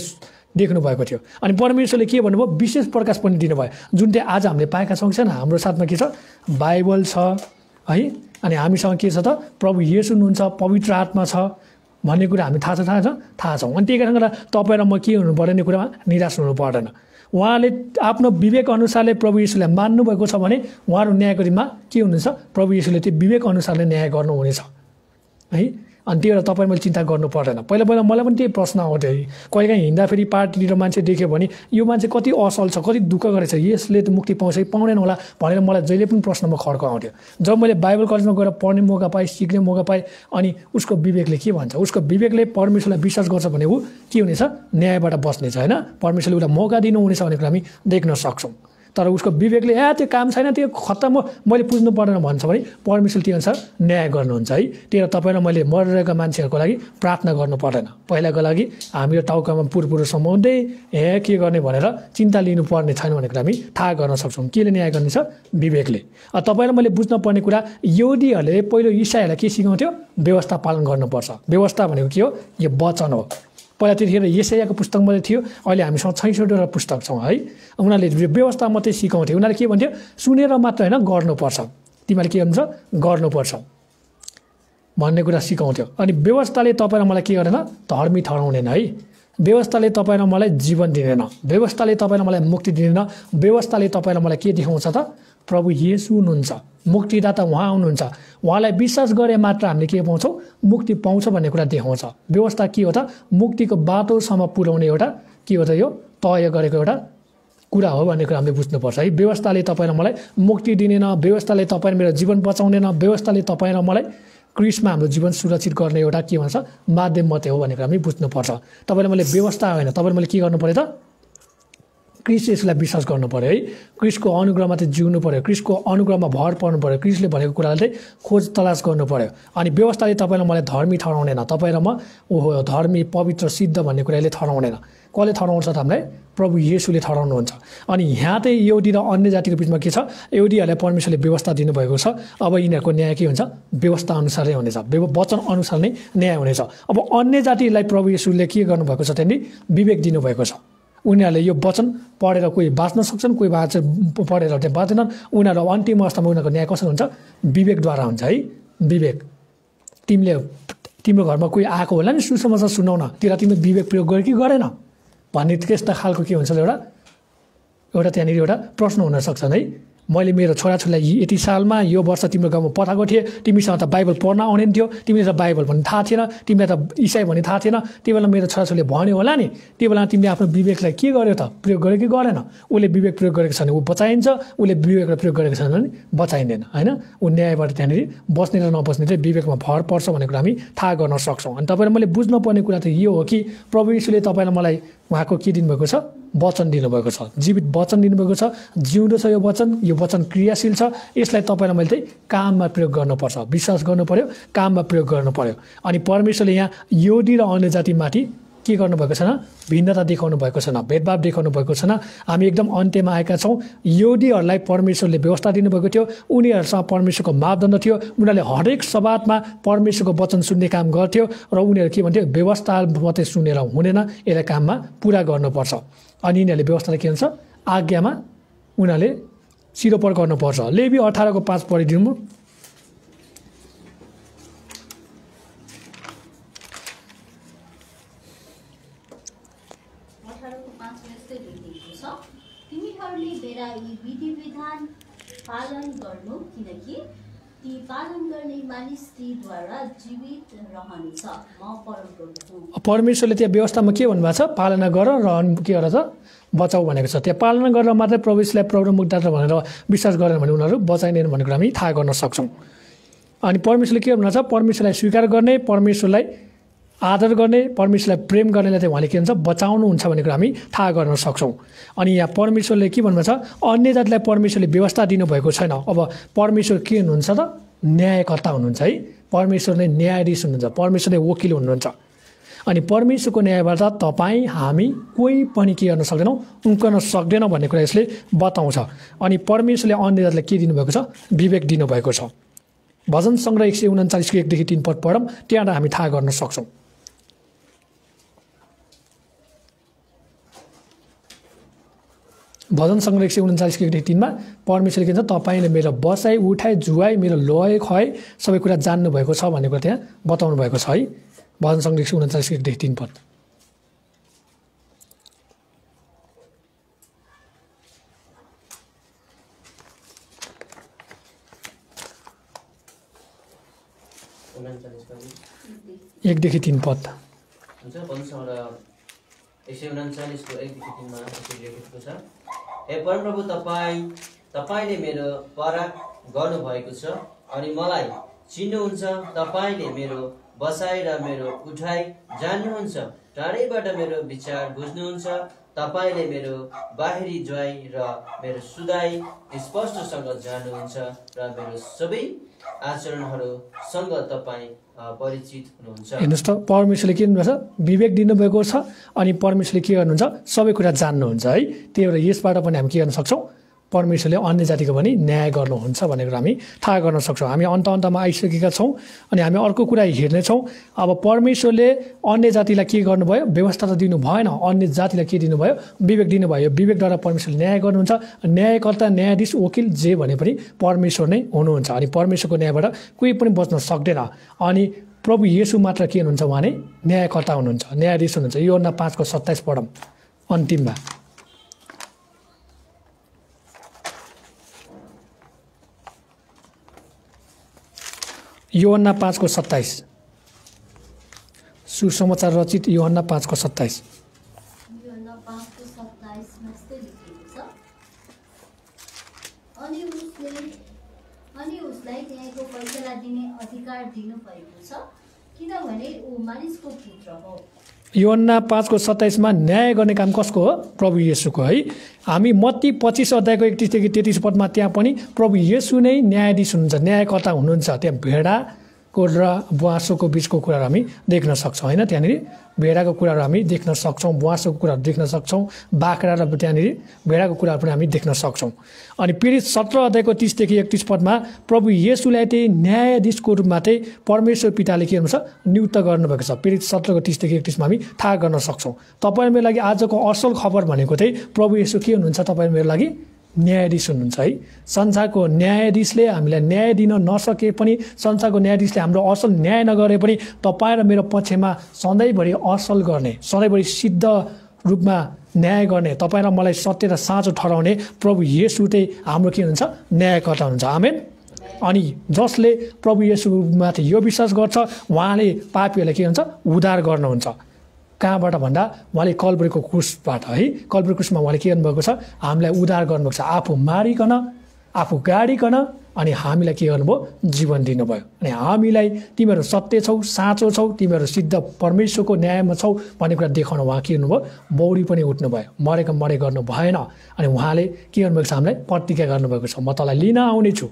Speaker 1: देख्नु भएको थियो। अनि परमेश्वरले के भन्नुभयो, विशेष प्रकाश पनि दिनुभयो, जुन चाहिँ आज हामीले पाएका छौँ। छैन, हाम्रो साथमा के छ, बाइबल छ है। अनि हामीसँग के छ त, प्रभु येशू हुनुहुन्छ, पवित्र आत्मा छ भन्ने कुरा हामी थाहा छौँ। अनि त्यही कारणले तपाईँ र म के हुनु पर्दैन, कुरामा निराश हुनु पर्दैन। उहाँले आफ्नो विवेक अनुसारले प्रभु येशूलाई मान्नुभएको छ भने उहाँहरू न्यायको दिनमा के हुनुहुन्छ, प्रभु येशूले त्यो विवेक अनुसारले न्याय गर्नुहुनेछ है। अनि त्यो तपाईँ मैले चिन्ता गर्नु पर्दैन। पहिला मलाई पनि त्यही प्रश्न आउँथ्यो है, कहिलेकाहीँ हिँड्दाखेरि पार्टीतिर मान्छे देख्यो भने यो मान्छे कति असल छ, कति दुःख गरेछ, यसले त मुक्ति पाउँछ कि पाउँदैन होला भनेर मलाई जहिले पनि प्रश्नमा खड्को आउँथ्यो। जब मैले बाइबल कलेजमा गएर पढ्ने मौका पाएँ, सिक्ने मौका पाएँ, अनि उसको विवेकले के भन्छ, उसको विवेकले परमेश्वरलाई विश्वास गर्छ भने ऊ के हुनेछ, न्यायबाट बस्नेछ होइन। परमेश्वरले उसलाई मौका दिनुहुनेछ भन्ने कुरा हामी देख्न सक्छौँ। तर उसको विवेकले त्यो काम छैन, त्यो खत्तम हो, मैले पुज्नु पर्दैन भन्छ भने परमेश्वर त्यो अनुसार न्याय गर्नुहुन्छ है। त्यही तपाईँ र मैले मरिरहेका मान्छेहरूको लागि प्रार्थना गर्नु पर्दैन। पहिलाको लागि हामी टाउकामा पुरपुरो समाउँदै के गर्ने भनेर चिन्ता लिनुपर्ने छैन भन्ने कुरा हामी थाहा गर्न सक्छौँ। केले न्याय गर्नेछ, विवेकले। तपाईँ र मैले बुझ्नुपर्ने कुरा, यहुदीहरूले पहिलो इसाईहरूलाई के सिकाउँथ्यो, व्यवस्था पालन गर्नुपर्छ। व्यवस्था भनेको के हो, यो वचन हो। पहिला त्यतिखेर येसायाको पुस्तक मात्रै थियो, अहिले हामीसँग 66वटा पुस्तक छौँ है। उनीहरूले व्यवस्था मात्रै सिकाउँथे। उनीहरूले के भन्थ्यो, सुनेर मात्र होइन गर्नुपर्छ, तिमीहरूले के गर्नुहुन्छ, गर्नुपर्छ भन्ने कुरा सिकाउँथ्यो। अनि व्यवस्थाले तपाईँ र मलाई के गरेन, धर्मी ठहराउँदैन है। व्यवस्थाले तपाईँ र मलाई जीवन दिँदैन, व्यवस्थाले तपाईँ र मलाई मुक्ति दिँदैन। व्यवस्थाले तपाईँ र मलाई के देखाउँछ त, प्रभु येशू हुनुहुन्छ, मुक्तिदाता उहाँ हुनुहुन्छ, उहाँलाई विश्वास गरे मात्र हामीले के पाउँछौँ, मुक्ति पाउँछ भन्ने कुरा देखाउँछ। व्यवस्था के हो त, मुक्तिको बाटोसम्म पुर्याउने एउटा के हो त, यो तय गरेको एउटा कुरा हो भन्ने कुरा हामीले बुझ्नुपर्छ है। व्यवस्थाले तपाईँ र मलाई मुक्ति दिँदैन, व्यवस्थाले तपाईँ मेरो जीवन बचाउँदैन, व्यवस्थाले तपाईँ र मलाई क्रिस्टमा हाम्रो जीवन सुरक्षित गर्ने एउटा के भन्छ, माध्यम मात्रै हो भन्ने कुरा हामी बुझ्नुपर्छ। तपाईँले मैले व्यवस्था होइन, तपाईँले मैले के गर्नु पऱ्यो त, क्रिस्ट यसलाई विश्वास गर्नु पऱ्यो है। क्रिस्टको अनुग्रहमा चाहिँ जिउनु पऱ्यो, क्रिस्टको अनुग्रहमा भर पर्नु पऱ्यो, क्रिस्टले भनेको कुरालाई चाहिँ खोज तलास गर्नु पऱ्यो। अनि व्यवस्थाले तपाईँलाई मलाई धर्मी ठहराउँदैन, तपाईँ र म ओहो धर्मी पवित्र सिद्ध भन्ने कुराले ठहराउँदैन। कसले ठहराउँछ त, हामीलाई प्रभु येशूले ठहराउनुहुन्छ। अनि यहाँ चाहिँ यहुदी र अन्य जातिको बिचमा के छ, यहुदीहरूलाई परमेश्वरले व्यवस्था दिनुभएको छ। अब यिनीहरूको न्याय के हुन्छ, व्यवस्था अनुसारै हुनेछ, वचन अनुसार नै न्याय हुनेछ। अब अन्य जातिलाई प्रभु येशूले के गर्नुभएको छ, त्यहाँनिर विवेक दिनुभएको छ। उनीहरूले यो वचन पढेर कोही बाँच्न सक्छन्, कोही पढेर चाहिँ बाँच्दैनन्। उनीहरू अन्तिम अवस्थामा उनीहरूको न्याय कसरी हुन्छ, विवेकद्वारा हुन्छ है। विवेक, तिम्रो घरमा कोही आएको होला नि सुसमाचार सुनाउन, तिमीले विवेक प्रयोग गर्यो कि गरेन भन्ने त्यस्ता खालको के हुन्छ, एउटा त्यहाँनिर एउटा प्रश्न हुनसक्छ है। मैले मेरो छोराछोरीलाई यति सालमा यो वर्ष तिम्रो गाउँमा पठाएको थिएँ, तिमीसँग त बाइबल पढ्न आउने थियो, तिमीले त बाइबल भन्ने थाहा थिएन, तिमीलाई त इसाई भन्ने थाहा थिएन, त्यो बेला मेरो छोराछोरीले भन्यो होला नि, त्यो बेला तिमीले आफ्नो विवेकलाई के गर्यो त, प्रयोग गर्यो कि गरेन? उसले विवेक प्रयोग गरेको छ भने ऊ बचाइन्छ, उसले विवेकलाई प्रयोग गरेको छ भने बचाइँदैन, होइन? ऊ न्यायबाट त्यहाँनिर बस्ने र नबस्ने चाहिँ विवेकमा भर पर्छ भन्ने कुरा हामी थाहा गर्न सक्छौँ। अनि तपाईँले मैले बुझ्नुपर्ने कुरा त यो हो कि प्रभु यीशुले तपाईँलाई मलाई उहाँको के दिनुभएको छ? वचन दिनुभएको छ, जीवित वचन दिनुभएको छ, जिउँदो छ यो वचन क्रियाशील छ। यसलाई तपाईँलाई मैले चाहिँ काममा प्रयोग गर्नुपर्छ, विश्वास गर्नु पर्यो, काममा प्रयोग गर्नु पर्यो। अनि परमेश्वरले यहाँ यहुदी र अन्य जातिमाथि के गर्नुभएको छैन? भिन्नता देखाउनु भएको छैन, भेदभाव देखाउनु भएको छैन। हामी एकदम अन्त्यमा आएका छौँ। यहुदीहरूलाई परमेश्वरले व्यवस्था दिनुभएको थियो, उनीहरूसँग परमेश्वरको मापदण्ड थियो, उनीहरूले हरेक सभामा परमेश्वरको वचन सुन्ने काम गर्थ्यो र उनीहरू के भन्थ्यो? व्यवस्था मात्रै सुनेर हुँदैन, यसलाई काममा पुरा गर्नुपर्छ। अनि यिनीहरूले व्यवस्थालाई के भन्छ? आज्ञामा उनीहरूले सिरोपर गर्नुपर्छ। लेवी 18:5 पढिदिनु।
Speaker 3: तिमीहरूले मेरा यी विधि विधान पालन गर्नु, किनकि ती पालन गर्ने मानिस तीद्वारा जीवित रहनेछ। म परमप्रभु हुँ।
Speaker 1: परमेश्वरले त्यहाँ व्यवस्थामा के भन्नुभएको छ? पालना गर र के गर त? बचाउ भनेको छ। त्यहाँ पालना गरेर मात्रै प्रभुलाई प्रभु मुक्तिदाता भनेर विश्वास गरेन भने उनीहरू बचाइँदैन भन्ने कुरा हामी थाहा गर्न सक्छौँ। अनि परमेश्वरले के भन्नुहुन्छ? परमेश्वरलाई स्वीकार गर्ने, परमेश्वरलाई आदर गर्ने, परमेश्वरलाई प्रेम गर्नेलाई चाहिँ उहाँले के भन्छ? बचाउनुहुन्छ भन्ने कुरा हामी थाहा गर्न सक्छौँ। अनि यहाँ परमेश्वरले के भन्नुहुन्छ? अन्य जातिलाई परमेश्वरले व्यवस्था दिनुभएको छैन। अब परमेश्वर के हुनुहुन्छ त? न्यायकर्ता हुनुहुन्छ है। परमेश्वर नै न्यायाधीश हुनुहुन्छ, परमेश्वर नै वकिल हुनुहुन्छ। अनि परमेश्वरको न्यायबाट तपाईँ हामी कोही पनि के गर्न सक्दैनौँ? उम्कन सक्दैनौँ भन्ने कुरा यसले बताउँछ। अनि परमेश्वरले अन्य जातिलाई के दिनुभएको छ? विवेक दिनुभएको छ। भजन सङ्ग्रह 139:1-3 पद पढौँ, त्यहाँबाट हामी थाहा गर्न सक्छौँ। भजन सङ्ग्रह 139:1-3 परमेश्वरले के भन्छ? तपाईँले मेरो बसाइ उठाइ जुवाइ मेरो लय खुवाइ सबै कुरा जान्नुभएको छ भन्ने कुरा त्यहाँ बताउनु भएको छ है। भजन सङ्ग्रह 139:1-3 पद। एक देखि 3 पद
Speaker 2: हुन्छ। भजन सङ्ग्रह 139:1-3 लेखेको छ, हे परमप्रभु तपाईँले मेरो पराग गर्नुभएको छ अनि मलाई चिन्नुहुन्छ। तपाईँले मेरो बसाइ र मेरो उठाइ जान्नुहुन्छ, टाढैबाट मेरो विचार बुझ्नुहुन्छ। तपाईँले मेरो बाहिरी ज्वाइ र मेरो सुधाइ स्पष्टसँग जान्नुहुन्छ र मेरो सबै आचरणहरूसँग तपाईँ परिचित हुनुहुन्छ।
Speaker 1: हेर्नुहोस् त, परमेश्वरले के गर्नुहुन्छ? विवेक दिनुभएको छ अनि परमेश्वरले के गर्नुहुन्छ? सबै कुरा जान्नुहुन्छ है। त्यही भएर यसबाट पनि हामी के गर्न सक्छौँ? परमेश्वरले अन्य जातिको पनि न्याय गर्नुहुन्छ भन्ने कुरा हामी थाहा गर्न सक्छौँ। हामी अन्तमा आइसकेका छौँ अनि हामी अर्को कुरा हेर्नेछौँ। अब परमेश्वरले अन्य जातिलाई के गर्नुभयो? व्यवस्था त दिनु भएन, अन्य जातिलाई के दिनुभयो? विवेक दिनुभयो। विवेकद्वारा परमेश्वरले न्याय गर्नुहुन्छ। न्यायकर्ता, न्यायाधीश, वकिल जे भने पनि परमेश्वर नै हुनुहुन्छ। अनि परमेश्वरको न्यायबाट कोही पनि बच्न सक्दैन। अनि प्रभु येशू मात्र के हुनुहुन्छ? उहाँ नै न्यायकर्ता हुनुहुन्छ, न्यायाधीश हुनुहुन्छ। यूहन्ना 5:27 पढौँ अन्तिममा। यूहन्ना 5:27 सुसमाचार रचित यूहन्ना 5:27।
Speaker 3: यूहन्ना 5:27 मा यस्तै लेखिएको छ, अनि उसलाई न्यायको फैसला दिने अधिकार दिनुभएको छ, किनभने ऊ मानिसको पुत्र हो।
Speaker 1: यूहन्ना 5:27 मा न्याय गर्ने काम कसको हो? प्रभु येशूको है। हामी मत्ती 25:31-33 पदमा त्यहाँ पनि प्रभु येशू नै न्यायाधीश हुनुहुन्छ, न्यायकर्ता हुनुहुन्छ। त्यहाँ भेडाको र बुवासोको बिचको कुराहरू हामी देख्न सक्छौँ होइन। त्यहाँनिर भेडाको कुराहरू हामी देख्न सक्छौँ, बुवासोको कुराहरू देख्न सक्छौँ, बाख्रा र त्यहाँनिर भेडाको कुराहरू पनि हामी देख्न सक्छौँ। अनि पीडित 17:30-31 पदमा प्रभु येशूलाई चाहिँ न्यायाधीशको रूपमा चाहिँ परमेश्वर पिताले के गर्नुहुन्छ? नियुक्त गर्नुभएको छ। पीडित 17:30-31 हामी थाहा गर्न सक्छौँ। तपाईँ मेरो लागि आजको असल खबर भनेको चाहिँ प्रभु येशू के हुनुहुन्छ? तपाईँ मेरो लागि न्यायाधीश हुनुहुन्छ है। संसारको न्यायाधीशले हामीलाई न्याय दिन नसके पनि, संसारको न्यायाधीशले हाम्रो असल न्याय नगरे पनि तपाईँ र मेरो पक्षमा सधैँभरि असल गर्ने, सधैँभरि सिद्ध रूपमा न्याय गर्ने, तपाईँ र मलाई सत्य र साँचो ठहराउने प्रभु येशू चाहिँ हाम्रो के हुनुहुन्छ, न्यायकर्ता हुनुहुन्छ। आमेन। अनि जसले प्रभु येशूमाथि यो विश्वास गर्छ उहाँले पापीहरूलाई के हुन्छ, उद्धार गर्नुहुन्छ। कहाँबाट भन्दा उहाँले कल्भरीको क्रुसबाट है, कल्भरी क्रुसमा उहाँले के गर्नुभएको छ, हामीलाई उद्धार गर्नुभएको छ। आफू मारिकन, आफू गाडिकन अनि हामीलाई के गर्नुभयो, जीवन दिनुभयो। अनि हामीलाई तिमीहरू सत्य छौ, साँचो छौ, तिमीहरू सिद्ध परमेश्वरको न्यायमा छौ भन्ने कुरा देखाउन उहाँ के गर्नुभयो, बौडी पनि उठ्नुभयो, मरेको मरे गर्नु भएन। अनि उहाँले के गर्नुभएको छ, हामीलाई प्रतिज्ञा गर्नुभएको छ, म तँलाई लिन आउनेछु,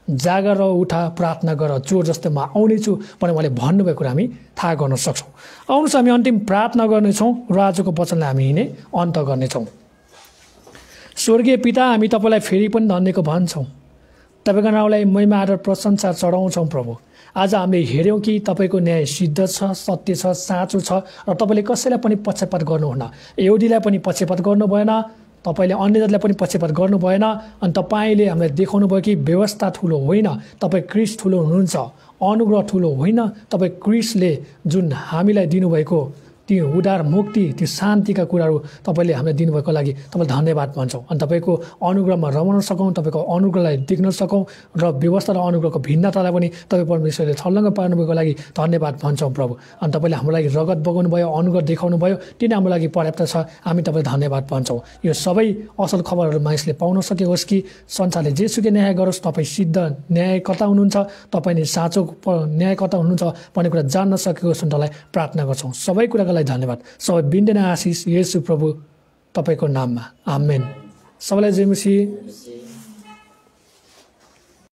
Speaker 1: जागर उठा, प्रार्थना गर, चोर जस्तै म आउनेछु भने उहाँले भन्नुभएको कुरा हामी थाहा गर्न सक्छौँ। आउनुहोस् हामी अन्तिम प्रार्थना गर्नेछौँ र आजको वचनलाई हामी यिनै अन्त गर्नेछौँ। स्वर्गीय पिता, हामी तपाईँलाई फेरि पनि धन्यको भन्छौँ, तपाईँको नाउँलाई महिमा आदर प्रशंसा चढाउँछौँ प्रभु। आज हामीले हेऱ्यौँ कि तपाईँको न्याय सिद्ध छ, सत्य छ, साँचो छ र तपाईँले कसैलाई पनि पक्षपात गर्नुहुन्न। यहुदीलाई पनि पक्षपात गर्नु भएन, तपाईँले अन्य जातिलाई पनि पक्षपात गर्नु भएन। अनि तपाईँले हामीलाई देखाउनु भयो कि व्यवस्था ठुलो होइन, तपाईँ क्रिस्ट ठुलो हुनुहुन्छ, अनुग्रह ठुलो होइन। तपाईँ क्रिस्टले जुन हामीलाई दिनुभएको त्यो उद्धार, मुक्ति, त्यो शान्तिका कुराहरू तपाईँले हामीलाई दिनुभएको लागि तपाईँलाई धन्यवाद भन्छौँ। अनि तपाईँको अनुग्रहमा रमाउन सकौँ, तपाईँको अनुग्रहलाई देख्न सकौँ र व्यवस्था र अनुग्रहको भिन्नतालाई पनि तपाईँ परमेश्वरले छल्लङ्ग पार्नुभएको लागि धन्यवाद भन्छौँ प्रभु। अनि तपाईँले हाम्रो लागि रगत बगाउनु भयो, अनुग्रह देखाउनु भयो, त्यो नै हाम्रो लागि पर्याप्त छ। हामी तपाईँलाई धन्यवाद भन्छौँ। यो सबै असल खबरहरू मानिसले पाउन सकेको होस् कि संसारले जेसुकै न्याय गरोस्, तपाईँ सिद्ध न्यायकर्ता हुनुहुन्छ, तपाईँ नै साँचो न्यायकर्ता हुनुहुन्छ भन्ने कुरा जान्न सकेको होस् भनेर प्रार्थना गर्छौँ। सबै कुराको धन्यवाद, सबै बिन्दैन आशिष येशू प्रभु तपाईँको नाममा, आमेन। सबैलाई जय मसीह।